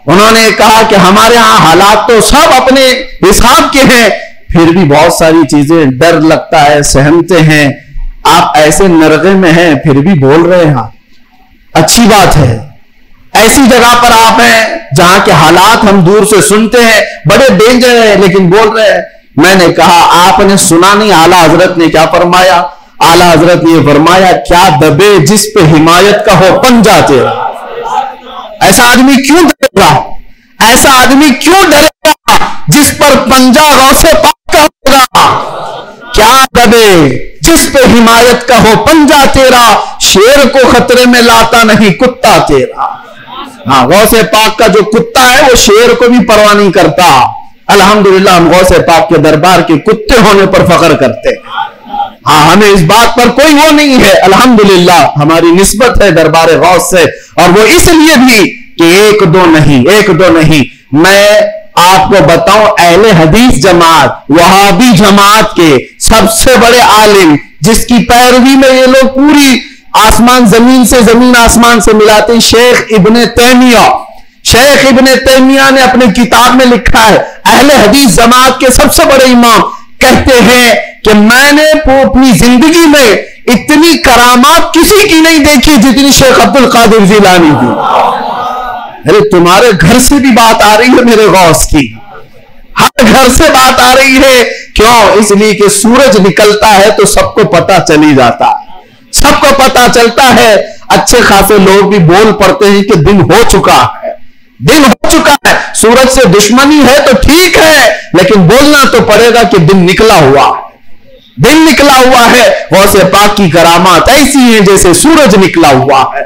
انہوں نے کہا کہ ہمارے ہاں حالات تو سب اپنے حساب کے ہیں، پھر بھی بہت ساری چیزیں ڈر لگتا ہے، سہمتے ہیں. آپ ایسے نرغے میں ہیں پھر بھی بول رہے ہیں، اچھی بات ہے. ایسی جگہ پر آپ ہیں جہاں کے حالات ہم دور سے سنتے ہیں، بڑے ڈینجر ہیں لیکن بول رہے ہیں. میں نے کہا آپ نے سنا نہیں اعلیٰ حضرت نے کیا فرمایا؟ اعلیٰ حضرت نے یہ فرمایا کیا دبے جس پہ حمایت کا ہو پنجہ تیرا. ایسا آدمی کیوں ڈرے گا، ایسا آدمی کیوں ڈرے گا جس پر پنجہ غوث پاک کا ہوگا. کیا دبے جس پہ حمایت کا ہو پنجہ تیرا، شیر کو خطرے میں لاتا نہیں کتا تیرا. غوث پاک کا جو کتا ہے وہ شیر کو بھی پرواہ نہیں کرتا. الحمدللہ ہم غوث پاک کے دربار کے کتے ہونے پر فخر کرتے ہیں. ہمیں اس بات پر کوئی وہ نہیں ہے. الحمدللہ ہماری نسبت ہے دربار غوث سے، اور وہ اس لیے بھی کہ ایک دو نہیں. میں آپ کو بتاؤں اہل حدیث جماعت وہابی جماعت کے سب سے بڑے عالم جس کی پیروی میں یہ لوگ پوری آسمان زمین سے زمین آسمان سے ملاتے ہیں، شیخ ابن تیمیہ. شیخ ابن تیمیہ نے اپنے کتاب میں لکھا ہے اہل حدیث جماعت کے سب سے بڑے امام کہتے ہیں کہ میں نے اپنی زندگی میں اتنی کرامات کسی کی نہیں دیکھی جتنی شیخ عبد القادر جیلانی کی. ارے تمہارے گھر سے بھی بات آ رہی ہے میرے غوث کی، ہر گھر سے بات آ رہی ہے. کیوں؟ اس لیے کہ سورج نکلتا ہے تو سب کو پتا چلی جاتا ہے، سب کو پتا چلتا ہے. اچھے خاصے لوگ بھی بول پڑتے ہیں کہ دن ہو چکا ہے، دن ہو چکا ہے، سورج سے دشمنی ہے تو ٹھیک ہے، لیکن بولنا تو پڑے گا کہ دن نکلا ہوا ہے، دن نکلا ہوا ہے۔ غوث پاک کی کرامات ایسی ہیں جیسے سورج نکلا ہوا ہے۔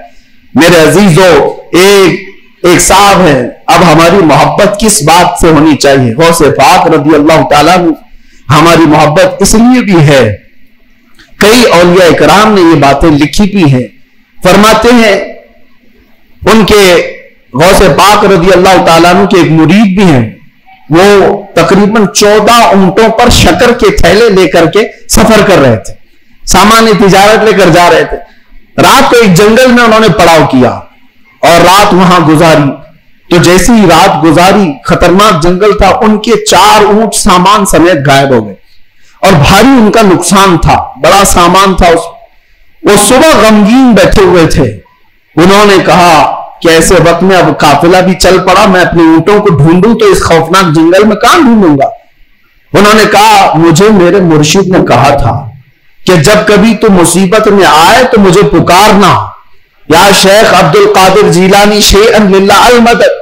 میرے عزیزوں، ایک صاحب ہے، اب ہماری محبت کس بات سے ہونی چاہیے؟ غوث پاک رضی اللہ تعالیٰ عنہ ہماری محبت اس لیے بھی ہے، کئی اولیاء کرام نے یہ باتیں لکھی بھی ہیں، فرماتے ہیں ان کے غوث پاک رضی اللہ تعالیٰ عنہ کے ایک مرید بھی ہیں، وہ تقریباً 14 اونٹوں پر شکر کے تھیلے لے کر کے سفر کر رہے تھے، سامان تجارت لے کر جا رہے تھے۔ رات کو ایک جنگل میں انہوں نے پڑاؤ کیا اور رات وہاں گزاری، تو جیسی ہی رات گزاری، خطرناک جنگل تھا، ان کے 4 اونٹ سامان سمیت غائب ہو گئے اور بھاری ان کا نقصان تھا، بڑا سامان تھا۔ وہ صبح غمگین بیٹھے ہوئے تھے، انہوں نے کہا کہ ایسے وقت میں اب قافلہ بھی چل پڑا، میں اپنے اونٹوں کو ڈھونڈوں تو اس خوفناک جنگل میں کہاں ڈھونڈوں گا؟ انہوں نے کہا مجھے میرے مرشد نے کہا تھا کہ جب کبھی تو مصیبت میں آئے تو مجھے پکارنا، یا شیخ عبد القادر جیلانی شیئا للہ المدد۔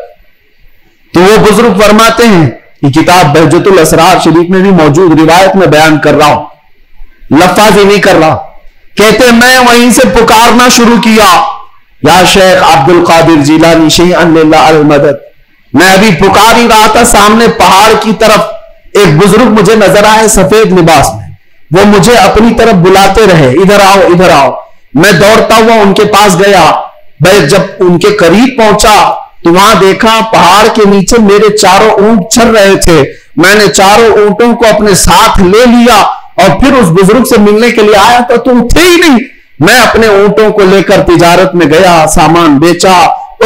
تو وہ بزرگ فرماتے ہیں، یہ کتاب بہجت الاسرار شریف میں بھی موجود روایت میں بیان کر رہا ہوں، لفظ ہی نہیں کر رہا، کہتے میں وہیں سے پکارنا شروع کیا، یا شیخ عبد القادر جیلانی شیئا للہ المدد۔ میں ابھی پکار ہی رہا تھا، سامنے پہاڑ کی طرف ایک بزرگ مجھے نظر آئے سفید لباس میں، وہ مجھے اپنی طرف بلاتے رہے، ادھر آؤ ادھر آؤ۔ میں دوڑتا ہوا ان کے پاس گیا، میں جب ان کے قریب پہنچا تو وہاں دیکھا پہاڑ کے نیچے میرے 4 اونٹ چل رہے تھے۔ میں نے 4 اونٹوں کو اپنے ساتھ لے لیا اور پھر اس بزرگ سے ملنے کے لیے آیا تو تم تھے ہی نہیں۔ میں اپنے اونٹوں کو لے کر تجارت میں گیا، سامان بیچا،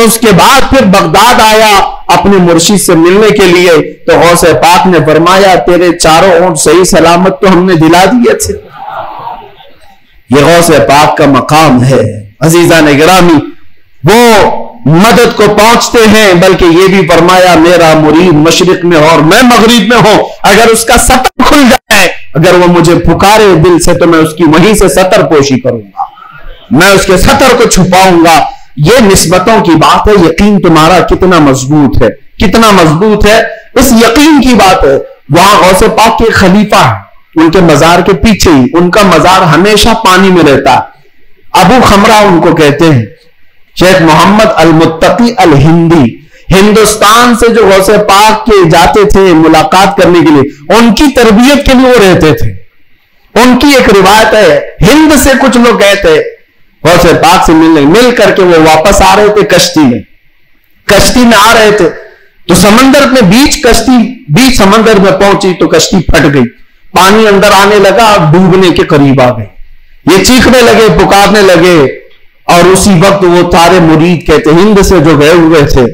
اس کے بعد پھر بغداد آیا اپنے مرشد سے ملنے کے لیے، تو غوث پاک نے فرمایا تیرے 4 اونٹ صحیح سلامت تو ہم نے دلا دیے تھے۔ یہ غوث پاک کا مقام ہے عزیزان گرامی، وہ مدد کو پہنچتے ہیں، بلکہ یہ بھی فرمایا میرا مرید مشرق میں اور میں مغرب میں ہوں، اگر اس کا سطر کھل جائے، اگر وہ مجھے پکارے دل سے تو میں اس کی وہیں سے سطر پوشی کروں گا، میں اس کے سطر کو چھپاؤں گا۔ یہ نسبتوں کی بات ہے، یقین تمہارا کتنا مضبوط ہے، کتنا مضبوط ہے، اس یقین کی بات ہے۔ وہاں غوث پاک کے خلیفہ ہیں، ان کے مزار کے پیچھے ہی، ان کا مزار ہمیشہ پانی میں رہتا ہے، ابو خمرہ ان کو کہتے ہیں، شیخ محمد المتقی الہندی، ہندوستان سے جو غوث پاک کے جاتے تھے ملاقات کرنے کے لیے، ان کی تربیت کے لیے وہ رہتے تھے۔ ان کی ایک روایت ہے، ہند سے کچھ لوگ گئے تھے غوث پاک سے ملنے، مل کر کے وہ واپس آ رہے تھے کشتی میں آ رہے تھے، تو سمندر میں بیچ سمندر میں پہنچی تو کشتی پھٹ گئی، پانی اندر آنے لگا اور ڈوبنے کے قریب آ گئی۔ یہ چیخنے لگے، پکارنے لگے، اور اسی وقت وہ سارے مرید کہتے ہند سے جو گئے ہوئے تھے،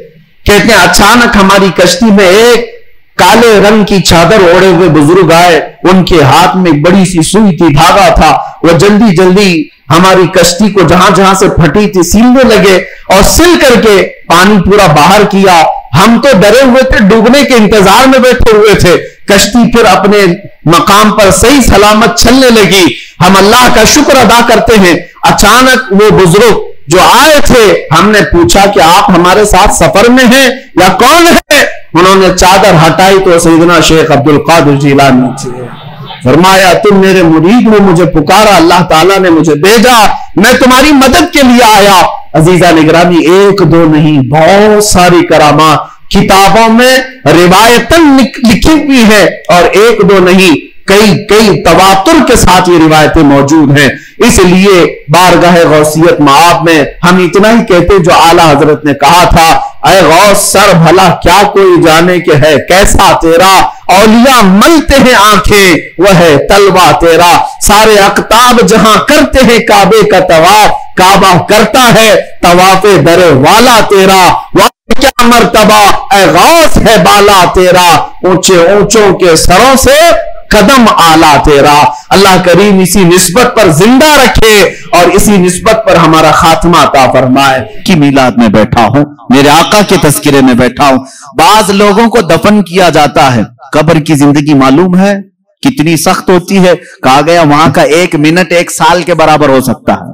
کہتے ہیں اچانک ہماری کشتی میں ایک کالے رنگ کی چادر اوڑے ہوئے بزرگ آئے، ان کے ہاتھ میں ایک بڑی سی سوئی تھی، دھاگا تھا، وہ جلدی جلدی ہماری کشتی کو جہاں جہاں سے پھٹی تھی سلنے لگے اور سل کر کے پانی پورا باہر کیا۔ ہم تو ڈرے ہوئے تھے، ڈوبنے کے انتظار میں بیٹھے ہوئے تھے، کشتی پھر اپنے مقام پر صحیح سلامت چلنے لگی۔ ہم اللہ کا شکر ادا کرتے ہیں، اچانک وہ بزرگ جو آئے تھے، ہم نے پوچھا کہ آپ ہمارے ساتھ سفر میں ہیں یا کون ہے؟ انہوں نے چادر ہٹائی تو سیدنا شیخ عبد القادر جیلانی تھے۔ فرمایا تم میرے مرید نے مجھے پکارا، اللہ تعالیٰ نے مجھے بھیجا، میں تمہاری مدد کے لیے آیا۔ عزیزان گرامی، 1 2 نہیں، بہت ساری کرامات کتابوں میں روایتاً لکھی ہوئی ہے، اور 1 2 نہیں، کئی تواتر کے ساتھ یہ روایتیں موجود ہیں۔ اس لیے بارگاہ غوثیت مآب میں ہم اتنا ہی کہتے جو اعلیٰ حضرت نے کہا تھا، اے غوث سر بھلا کیا کوئی جانے کہ ہے کیسا تیرا، اولیاء ملتے ہیں آنکھیں وہ ہے تلوہ تیرا، سارے اقطاب جہاں کرتے ہیں کعبے کا طواف، کعبہ کرتا ہے طواف در والا تیرا، کیا مرتبہ اے غوث ہے بالا تیرا، اونچے اونچوں کے سروں سے قدم آلہ تیرا۔ اللہ کریم اسی نسبت پر زندہ رکھے اور اسی نسبت پر ہمارا خاتمہ عطا فرمائے۔ کی میلاد میں بیٹھا ہوں، میرے آقا کے تذکرے میں بیٹھا ہوں۔ بعض لوگوں کو دفن کیا جاتا ہے، قبر کی زندگی معلوم ہے کتنی سخت ہوتی ہے، کہا گیا وہاں کا 1 منٹ 1 سال کے برابر ہو سکتا ہے۔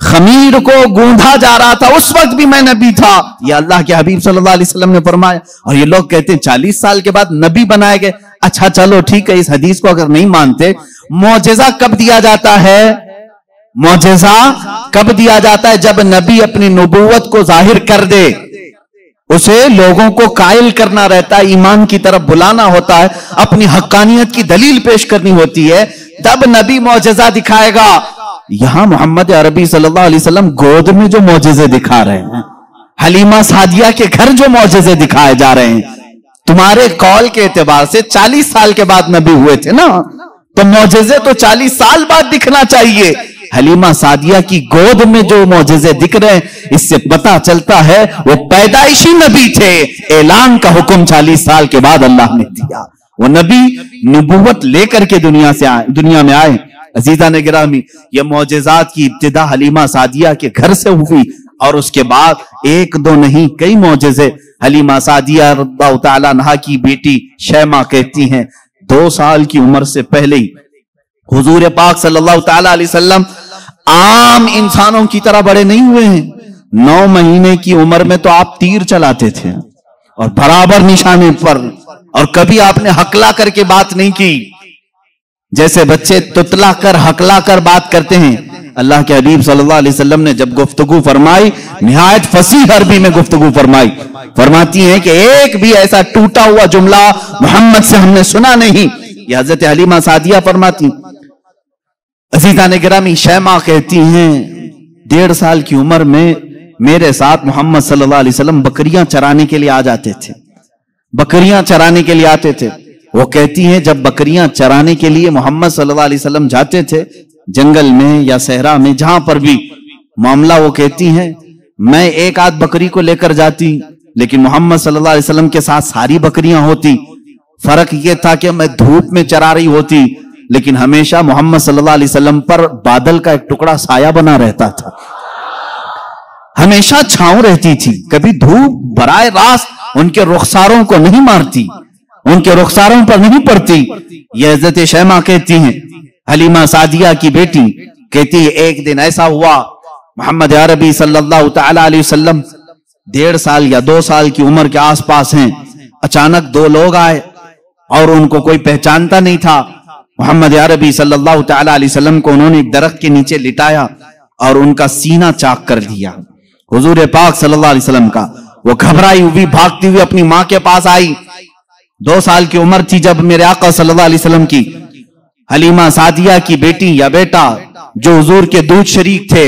خمیر کو گوندھا جا رہا تھا اس وقت بھی میں نبی تھا، یہ اللہ کے حبیب صلی اللہ علیہ وسلم نے فرمایا. اور یہ لوگ کہتے ہیں 40 سال کے بعد نبی بنائے گئے. اچھا چلو ٹھیک ہے، اس حدیث کو اگر نہیں مانتے، معجزہ کب دیا جاتا ہے؟ معجزہ کب دیا جاتا ہے؟ جب نبی اپنی نبوت کو ظاہر کر دے، اسے لوگوں کو قائل کرنا رہتا ہے، ایمان کی طرف بلانا ہوتا ہے، اپنی حقانیت کی دلیل پیش کرنی ہوتی ہے، تب نبی معجزہ دکھائے گا. یہاں محمد عربی صلی اللہ علیہ وسلم گود میں جو معجزے دکھا رہے ہیں، حلیمہ سعدیہ کے گھر جو معجزے دکھائے جا رہے ہیں، تمہارے قول کے اعتبار سے 40 سال کے بعد نبی ہوئے تھے نا، تو معجزے تو 40 سال بعد دکھنا چاہیے. حلیمہ سعدیہ کی گود میں جو معجزے دکھ رہے ہیں، اس سے پتا چلتا ہے وہ پیدائشی نبی تھے. اعلان کا حکم 40 سال کے بعد اللہ نے دیا. وہ نبی نبوت لے کر کے دنیا میں آئے. عزیزان گرامی، یہ معجزات کی ابتدا حلیمہ سعدیہ کے گھر سے ہوئی، اور اس کے بعد ایک دو نہیں کئی معجزے. حلیمہ سعدیہ رضی اللہ تعالیٰ عنہا کی بیٹی شیمہ کہتی ہیں 2 سال کی عمر سے پہلے ہی حضور پاک صلی اللہ تعالیٰ علیہ وسلم عام انسانوں کی طرح بڑے نہیں ہوئے ہیں. 9 مہینے کی عمر میں تو آپ تیر چلاتے تھے اور برابر نشانے پر، اور کبھی آپ نے ہکلا کر کے بات نہیں کی جیسے بچے تتلا کر ہکلا کر بات کرتے ہیں. اللہ کے حبیب صلی اللہ علیہ وسلم نے جب گفتگو فرمائی، نہایت فصیح عربی میں گفتگو فرمائی. فرماتی ہیں کہ ایک بھی ایسا ٹوٹا ہوا جملہ محمد سے ہم نے سنا نہیں. یہ حضرت حلیمہ سعدیہ فرماتی. عزیزان گرامی، شیمہ کہتی ہیں 1.5 سال کی عمر میں میرے ساتھ محمد صلی اللہ علیہ وسلم بکریاں چرانے کے لیے آ جاتے تھے. بکریاں چرانے کے لیے آتے تھے. وہ کہتی ہیں جب بکریاں چرانے کے لیے محمد صلی اللہ علیہ وسلم جاتے تھے، جنگل میں یا صحرا میں جہاں پر بھی معاملہ، وہ کہتی ہیں میں ایک آدھ بکری کو لے کر جاتی، لیکن محمد صلی اللہ علیہ وسلم کے ساتھ ساری بکریاں ہوتی. فرق یہ تھا کہ میں دھوپ میں چرا رہی ہوتی، لیکن ہمیشہ محمد صلی اللہ علیہ وسلم پر بادل کا ایک ٹکڑا سایہ بنا رہتا تھا، ہمیشہ چھاؤں رہتی تھی، کبھی دھوپ براہ راست ان کے رخساروں کو نہیں مارتی، ان کے رخساروں پر نہیں پڑتی. یہ حضرت شیمہ کہتی ہیں، حلیمہ سعدیہ کی بیٹی کہتی ہے ایک دن ایسا ہوا، محمد عربی صلی اللہ تعالی علیہ وسلم 1.5 سال یا 2 سال کی عمر کے آس پاس ہیں. اچانک 2 لوگ آئے اور ان کو کوئی پہچانتا نہیں تھا. محمد عربی صلی اللہ تعالی علیہ وسلم کو انہوں نے ایک درخت کے نیچے لٹایا اور ان کا سینہ چاک کر دیا حضور پاک صلی اللہ علیہ وسلم کا. وہ گھبرائی ہوئی بھاگتی ہوئی اپنی ماں کے پاس آئی. 2 سال کی عمر تھی جب میرے آقا صلی اللہ علیہ وسلم کی. حلیمہ سعدیہ کی بیٹی یا بیٹا جو حضور کے دودھ شریک تھے،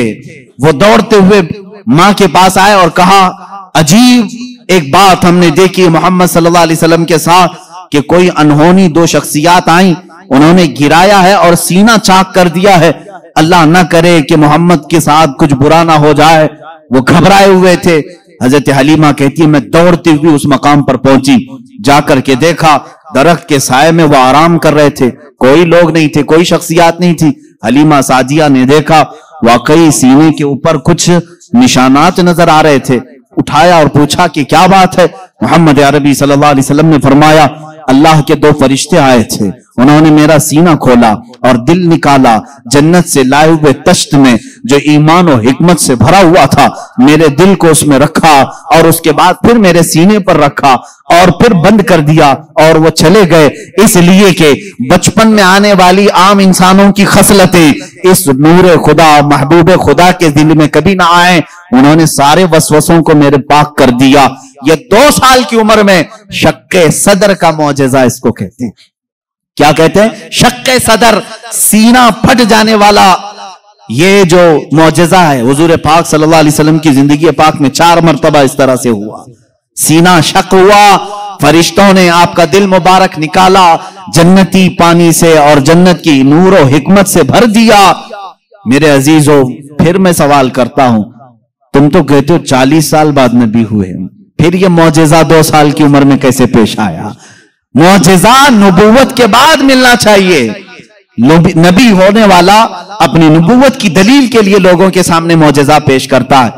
وہ دوڑتے ہوئے ماں کے پاس آئے اور کہا عجیب ایک بات ہم نے دیکھی محمد صلی اللہ علیہ وسلم کے ساتھ، کہ کوئی انہونی 2 شخصیات آئیں، انہوں نے گرایا ہے اور سینہ چاک کر دیا ہے. اللہ نہ کرے کہ محمد کے ساتھ کچھ برا نہ ہو جائے. وہ گھبرائے ہوئے تھے. حضرت حلیمہ کہتی ہے میں دوڑتی ہوئی اس مقام پر پہنچی، جا کر کے دیکھا درخت کے سائے میں وہ آرام کر رہے تھے، کوئی لوگ نہیں تھے، کوئی شخصیات نہیں تھی. حلیمہ سعدیہ نے دیکھا واقعی سینے کے اوپر کچھ نشانات نظر آ رہے تھے. اٹھایا اور پوچھا کہ کیا بات ہے. محمد عربی صلی اللہ علیہ وسلم نے فرمایا اللہ کے 2 فرشتے آئے تھے، انہوں نے میرا سینہ کھولا اور دل نکالا، جنت سے لائے ہوئے تشت میں جو ایمان و حکمت سے بھرا ہوا تھا، میرے دل کو اس میں رکھا اور اس کے بعد پھر میرے سینے پر رکھا اور پھر بند کر دیا اور وہ چلے گئے. اس لیے کہ بچپن میں آنے والی عام انسانوں کی خصلتیں اس نور خدا محبوب خدا کے دل میں کبھی نہ آئیں. انہوں نے سارے وسوسوں کو میرے پاک کر دیا. یہ 2 سال کی عمر میں شق صدر کا معجزہ اس کو کہتے ہیں. کیا کہتے ہیں؟ شق صدر، سینہ پھٹ جانے والا. یہ جو معجزہ ہے حضور پاک صلی اللہ علیہ وسلم کی زندگی پاک میں 4 مرتبہ اس طرح سے ہوا. سینہ شق ہوا، فرشتوں نے آپ کا دل مبارک نکالا، جنتی پانی سے اور جنت کی نور و حکمت سے بھر دیا. میرے عزیزو، پھر میں سوال کرتا ہوں، تم تو کہتے ہو 40 سال بعد نبی ہوئے، پھر یہ معجزہ 2 سال کی عمر میں کیسے پیش آیا؟ معجزہ نبوت کے بعد ملنا چاہیے. نبی ہونے والا اپنی نبوت کی دلیل کے لیے لوگوں کے سامنے معجزہ پیش کرتا ہے.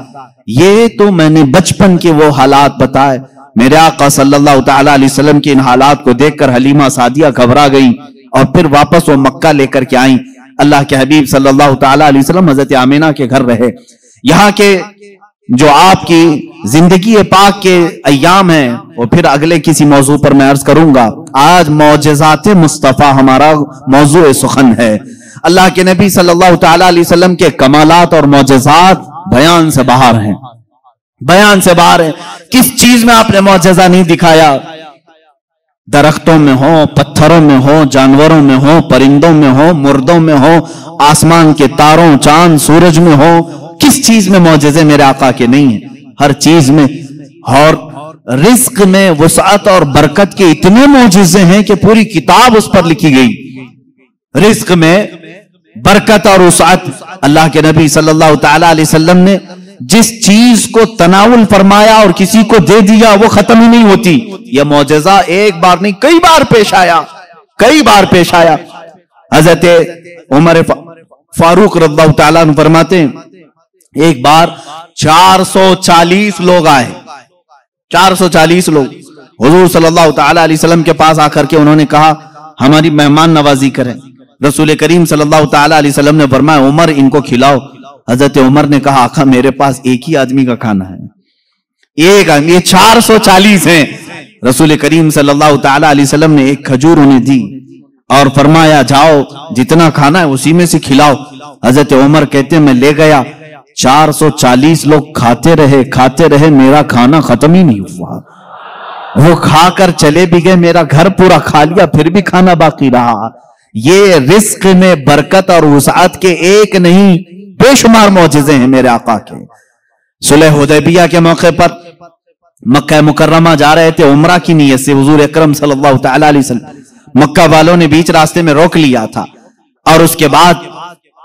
یہ تو میں نے بچپن کے وہ حالات بتائے. میرے آقا صلی اللہ تعالی علیہ وسلم کے ان حالات کو دیکھ کر حلیمہ سعدیہ گھبرا گئی اور پھر واپس وہ مکہ لے کر کے آئیں. اللہ کے حبیب صلی اللہ تعالی علیہ وسلم حضرت آمینہ کے گھر رہے. یہاں کے جو آپ کی زندگی پاک کے ایام ہیں وہ پھر اگلے کسی موضوع پر میں عرض کروں گا. آج معجزات مصطفیٰ ہمارا موضوع سخن ہے. اللہ کے نبی صلی اللہ تعالی علیہ وسلم کے کمالات اور معجزات بیان سے باہر ہیں، بیان سے باہر ہیں. کس چیز میں آپ نے معجزہ نہیں دکھایا؟ درختوں میں ہو، پتھروں میں ہو، جانوروں میں ہو، پرندوں میں ہو، مردوں میں ہو، آسمان کے تاروں، چاند، سورج میں ہو. کس چیز میں معجزے میرے آقا کے نہیں ہیں؟ ہر چیز میں. اور رزق میں وسعت اور برکت کے اتنے معجزے ہیں کہ پوری کتاب اس پر لکھی گئی. رزق میں برکت اور وسعت، اللہ کے نبی صلی اللہ تعالی علیہ وسلم نے جس چیز کو تناول فرمایا اور کسی کو دے دیا وہ ختم ہی نہیں ہوتی. یہ معجزہ ایک بار نہیں کئی بار پیش آیا، کئی بار پیش آیا. حضرت عمر فاروق رضی اللہ تعالیٰ عنہ فرماتے ہیں ایک بار 440 لوگ آئے، 440 لوگ حضور صلی اللہ تعالی علیہ وسلم کے پاس آ کر کے انہوں نے کہا ہماری مہمان نوازی کریں. رسول کریم صلی اللہ تعالی علیہ وسلم نے فرمایا عمر ان کو کھلاؤ. حضرت عمر نے کہا آقا میرے پاس ایک ہی آدمی کا کھانا ہے، ایک آدمی، یہ 440 ہیں. رسول کریم صلی اللہ تعالی علیہ وسلم نے ایک کھجور انہیں دی اور فرمایا جاؤ جتنا کھانا ہے اسی میں سے کھلاؤ. حضرت عمر کہتے ہیں میں لے گیا، 440 لوگ کھاتے رہے، میرا کھانا ختم ہی نہیں ہوا. وہ کھا کر چلے بھی گئے، میرا گھر پورا کھا لیا، پھر بھی کھانا باقی رہا. یہ رزق میں برکت اور وسعت کے ایک نہیں بے شمار معجزے ہیں میرے آقا کے. صلح حدیبیہ کے موقع پر مکہ مکرمہ جا رہے تھے عمرہ کی نیت سے حضور اکرم صلی اللہ تعالی علیہ وسلم. مکہ والوں نے بیچ راستے میں روک لیا تھا اور اس کے بعد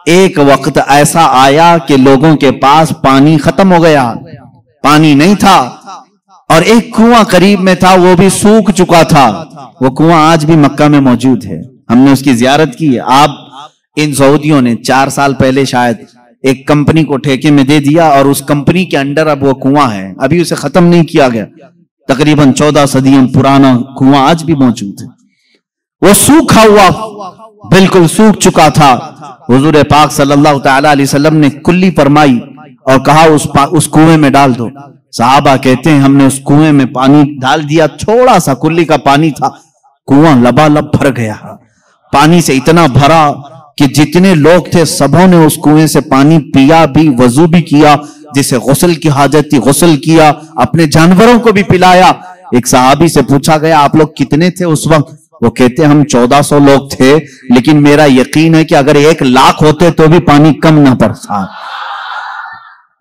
ایک وقت ایسا آیا کہ لوگوں کے پاس پانی ختم ہو گیا، پانی نہیں تھا اور ایک کنواں قریب میں تھا وہ بھی سوکھ چکا تھا. وہ کنواں آج بھی مکہ میں موجود ہے، ہم نے اس کی زیارت کی ہے. آپ ان سعودیوں نے 4 سال پہلے شاید ایک کمپنی کو ٹھیکے میں دے دیا اور اس کمپنی کے انڈر اب وہ کنواں ہے، ابھی اسے ختم نہیں کیا گیا. تقریباً 14 صدیوں پرانا کنواں آج بھی موجود ہے. وہ سوکھا ہوا بالکل سوکھ چکا تھا. حضور پاک صلی اللہ تعالی علیہ وسلم نے کلی فرمائی اور کہا اس کنویں میں ڈال دو. صحابہ کہتے ہیں ہم نے اس کنویں میں پانی ڈال دیا، تھوڑا سا کلی کا پانی تھا، کنواں لبالب بھر گیا. پانی سے اتنا بھرا کہ جتنے لوگ تھے سبوں نے اس کنویں سے پانی پیا بھی، وضو بھی کیا، جسے غسل کی حاجت تھی غسل کیا، اپنے جانوروں کو بھی پلایا. ایک صحابی سے پوچھا گیا آپ لوگ کتنے تھے اس وقت؟ وہ کہتے ہم 1400 لوگ تھے، لیکن میرا یقین ہے کہ اگر 1 لاکھ ہوتے تو بھی پانی کم نہ پڑتا.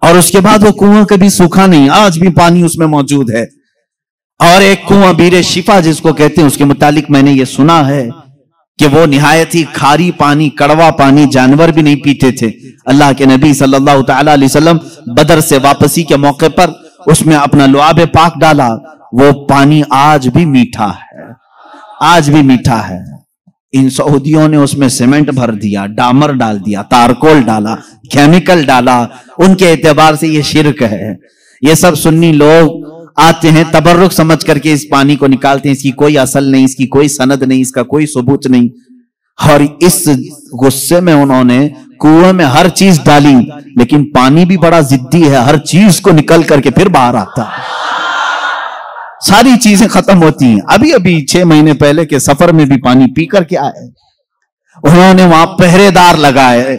اور اس کے بعد وہ کنواں کبھی سوکھا نہیں، آج بھی پانی اس میں موجود ہے. اور ایک کنواں بیر شفا جس کو کہتے ہیں، اس کے متعلق میں نے یہ سنا ہے کہ وہ نہایت ہی کھاری پانی، کڑوا پانی، جانور بھی نہیں پیتے تھے. اللہ کے نبی صلی اللہ تعالی علیہ وسلم بدر سے واپسی کے موقع پر اس میں اپنا لعاب پاک ڈالا. وہ پانی آج بھی میٹھا ہے، آج بھی میٹھا ہے. ان سعودیوں نے اس میں سیمنٹ بھر دیا، ڈامر ڈال دیا، تارکول ڈالا، کیمیکل ڈالا. ان کے اعتبار سے یہ شرک ہے. یہ سب سنی لوگ آتے ہیں تبرک سمجھ کر کے اس پانی کو نکالتے ہیں، اس کی کوئی اصل نہیں، اس کی کوئی سند نہیں، اس کا کوئی ثبوت نہیں. اور اس غصے میں انہوں نے کنویں میں ہر چیز ڈالی، لیکن پانی بھی بڑا ضدی ہے، ہر چیز کو نکل کر کے پھر باہر آتا ہے. ساری چیزیں ختم ہوتی ہیں. ابھی 6 مہینے پہلے کے سفر میں بھی پانی پی کر کے آئے. انہوں نے وہاں پہرے دار لگائے.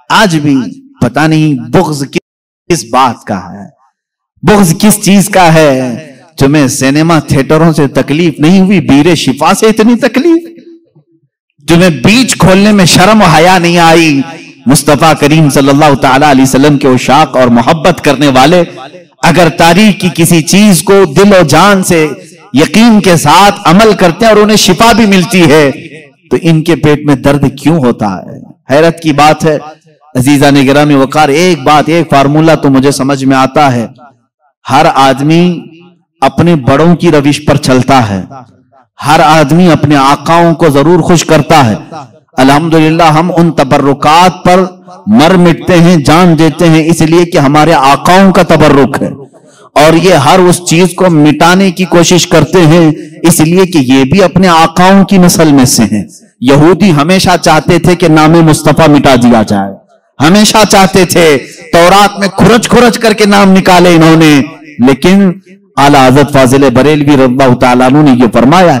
آج بھی پتہ نہیں بغض کس بات کا ہے، بغض کس چیز کا ہے. تمہیں سینما تھیٹروں سے تکلیف نہیں ہوئی، بیر شفا سے اتنی تکلیف؟ تمہیں بیچ کھولنے میں شرم و حیا نہیں آئی؟ مصطفیٰ کریم صلی اللہ تعالی علیہ وسلم کے عشاق اور محبت کرنے والے اگر تاریخ کی کسی چیز کو دل و جان سے یقین کے ساتھ عمل کرتے ہیں اور انہیں شفا بھی ملتی ہے تو ان کے پیٹ میں درد کیوں ہوتا ہے؟ حیرت کی بات ہے. عزیزان گرامی وقار، ایک بات، ایک فارمولہ تو مجھے سمجھ میں آتا ہے، ہر آدمی اپنے بڑوں کی روش پر چلتا ہے، ہر آدمی اپنے آقاؤں کو ضرور خوش کرتا ہے. الحمدللہ ہم ان تبرکات پر مر مٹتے ہیں، جان دیتے ہیں، اس لیے کہ ہمارے آقاؤں کا تبرک ہے. اور یہ ہر اس چیز کو مٹانے کی کوشش کرتے ہیں، اس لیے کہ یہ بھی اپنے آقاؤں کی نسل میں سے ہیں۔ یہودی ہمیشہ چاہتے تھے کہ نام مصطفیٰ مٹا دیا جائے، ہمیشہ چاہتے تھے، تورات میں کھرچ کھرچ کر کے نام نکالے انہوں نے، لیکن اعلیٰ حضرت فاضل بریلوی رضی اللہ تعالیٰ عنہ نے یہ فرمایا،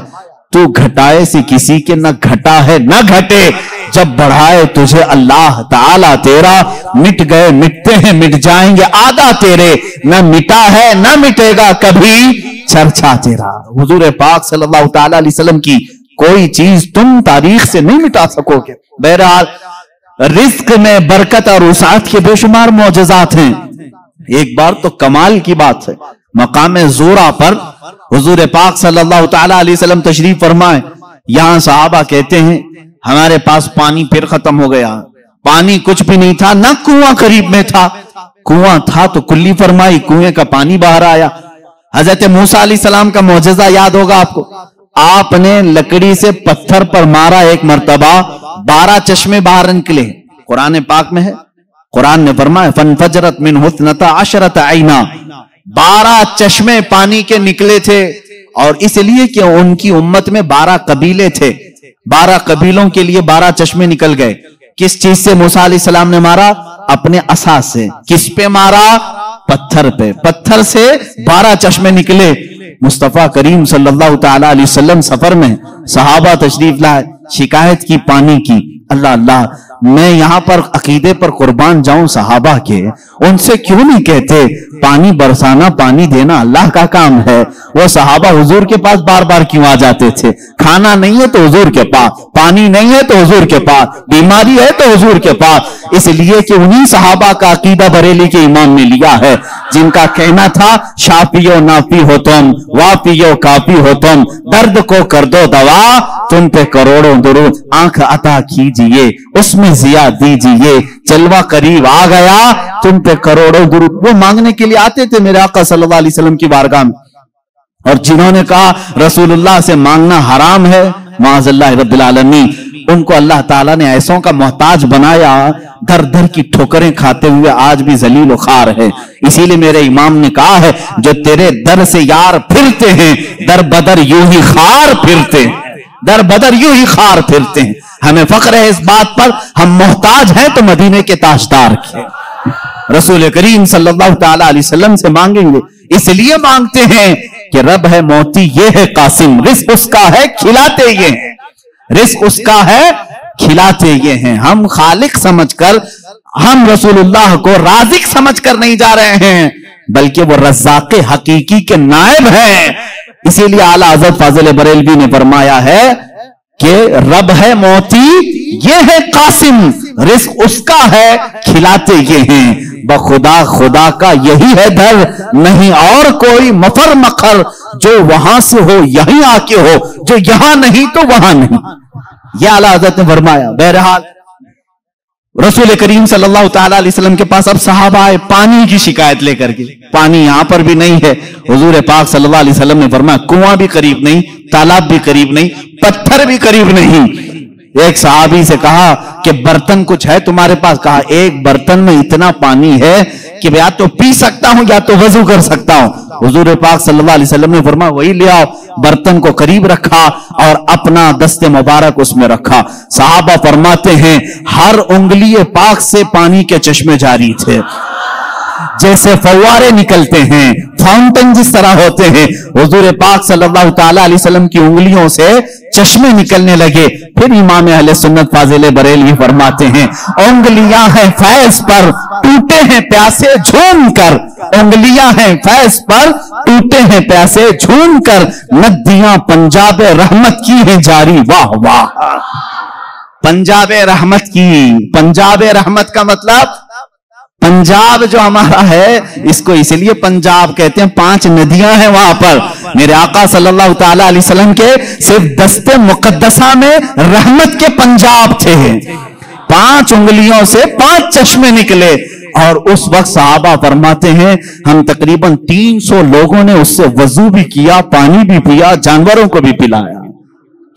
تو گھٹائے سے کسی کے نہ گھٹا ہے نہ گھٹے، جب بڑھائے تجھے اللہ تعالیٰ تیرا، مٹ گئے مٹتے ہیں مٹ جائیں گے آدھا تیرے، نہ مٹا ہے نہ مٹے گا کبھی چرچا تیرا۔ حضور پاک صلی اللہ تعالیٰ علیہ وسلم کی کوئی چیز تم تاریخ سے نہیں مٹا سکو گے۔ بہرحال رزق میں برکت اور وسعت کے بے شمار معجزات ہیں۔ ایک بار تو کمال کی بات ہے، مقام زورا پر حضور پاک صلی اللہ تعالیٰ علیہ وسلم تشریف فرمائے، یہاں صحابہ کہتے ہیں ہمارے پاس پانی پھر ختم ہو گیا، پانی کچھ بھی نہیں تھا، نہ کنواں قریب میں تھا، کنواں تھا تو کلی فرمائی، کنویں کا پانی باہر آیا۔ حضرت موسیٰ علیہ السلام کا معجزہ یاد ہوگا آپ کو، آپ نے لکڑی سے پتھر پر مارا ایک مرتبہ، 12 چشمے باہر نکلے، قرآن پاک میں ہے، قرآن نے فرمایا فَانْفَجَرَتْ مِنْهُ 12 عَيْنًا، 12 چشمے پانی کے نکلے تھے، اور اس لیے کہ ان کی امت میں 12 قبیلے تھے، 12 قبیلوں کے لیے 12 چشمے نکل گئے۔ کس چیز سے موسیٰ علیہ السلام نے مارا؟ اپنے عصا سے۔ کس پہ مارا؟ پتھر پہ، پتھر سے 12 چشمے نکلے۔ مصطفیٰ کریم صلی اللہ تعالی علیہ وسلم سفر میں، صحابہ تشریف لائے، شکایت کی پانی کی، اللہ اللہ میں یہاں پر عقیدے پر قربان جاؤں صحابہ کے، ان سے کیوں نہیں کہتے پانی برسانا پانی دینا اللہ کا کام ہے؟ وہ صحابہ حضور کے پاس بار بار کیوں آ جاتے تھے؟ کھانا نہیں ہے تو حضور کے پاس، پانی نہیں ہے تو حضور کے پاس، بیماری ہے تو حضور کے پاس، اس لیے کہ انہی صحابہ کا عقیدہ بریلی کے امام نے لیا ہے، جن کا کہنا تھا شافی و نافی ہو تم، وافی و کافی ہو تم، درد کو کر دو دوا، تم پہ کروڑوں درود، آنکھ عطا کیجئے اس میں ضیاء دیجئے، جلوہ قریب آ گیا تم پہ کروڑوں درود۔ وہ مانگنے کے لیے آتے تھے میرے آقا صلی اللہ علیہ وسلم کی بارگاہ میں، اور جنہوں نے کہا رسول اللہ سے مانگنا حرام ہے، معاذ اللہ رب العالمین، ان کو اللہ تعالیٰ نے ایسوں کا محتاج بنایا، در در کی ٹھوکریں کھاتے ہوئے آج بھی ذلیل و خوار ہے۔ اسی لیے میرے امام نے کہا ہے جو تیرے در سے یار پھرتے ہیں، در بدر یوں ہی خار پھرتے ہیں، در بدر یوں ہی خار پھرتے ہیں۔ ہمیں فخر ہے اس بات پر، ہم محتاج ہیں تو مدینے کے تاجدار کے، رسول کریم صلی اللہ تعالیٰ علیہ وسلم سے مانگیں گے، اس لیے مانگتے ہیں کہ رب ہے موتی یہ ہے قاسم، رزق اس کا ہے کھلاتے یہ ہیں، رزق اس کا ہے کھلاتے یہ ہیں۔ ہم خالق سمجھ کر، ہم رسول اللہ کو رازق سمجھ کر نہیں جا رہے ہیں، بلکہ وہ رزاق حقیقی کے نائب ہیں۔ اسی لیے اعلیٰ حضرت فاضل بریلوی نے فرمایا ہے کہ رب ہے موتی یہ ہے قاسم، رزق اس کا ہے کھلاتے یہ ہیں، بخدا خدا کا یہی ہے در، نہیں اور کوئی مفر مخر، جو وہاں سے ہو یہیں آ کے ہو، جو یہاں نہیں تو وہاں نہیں، یہ اعلیٰ حضرت نے فرمایا۔ بہرحال رسول کریم صلی اللہ تعالیٰ علیہ وسلم کے پاس اب صحابہ آئے پانی کی شکایت لے کر کے، پانی یہاں پر بھی نہیں ہے۔ حضور پاک صلی اللہ علیہ وسلم نے فرمایا کنواں بھی قریب نہیں، تالاب بھی قریب نہیں، پتھر بھی قریب نہیں۔ ایک صحابی سے کہا کہ برتن کچھ ہے تمہارے پاس؟ کہا ایک برتن میں اتنا پانی ہے کہ یا تو پی سکتا ہوں یا تو وضو کر سکتا ہوں۔ حضور پاک صلی اللہ علیہ وسلم نے فرمایا وہی لے آؤ، برتن کو قریب رکھا اور اپنا دست مبارک اس میں رکھا۔ صحابہ فرماتے ہیں ہر انگلی پاک سے پانی کے چشمے جاری تھے، جیسے فوارے نکلتے ہیں، فاؤنٹن جس طرح ہوتے ہیں، حضور پاک صلی اللہ تعالی علیہ وسلم کی انگلیوں سے چشمے نکلنے لگے۔ پھر امام اہل سنت فاضل بریلوی فرماتے ہیں انگلیاں ہیں فیض پر، ٹوٹے ہیں پیاسے جھوم کر، انگلیاں ہیں فیض پر، ٹوٹے ہیں پیاسے جھوم کر، ندیاں پنجاب رحمت کی ہیں جاری، واہ واہ۔ پنجاب رحمت کی، پنجاب رحمت کا مطلب پنجاب جو ہمارا ہے اس کو اس لیے پنجاب کہتے ہیں، 5 ندیاں ہیں وہاں پر۔ میرے آقا صلی اللہ تعالی علیہ وسلم کے صرف دست مقدسہ میں رحمت کے پنجاب تھے، 5 انگلیوں سے 5 چشمے نکلے۔ اور اس وقت صحابہ فرماتے ہیں ہم تقریباً 300 لوگوں نے اس سے وضو بھی کیا، پانی بھی پیا، جانوروں کو بھی پلایا۔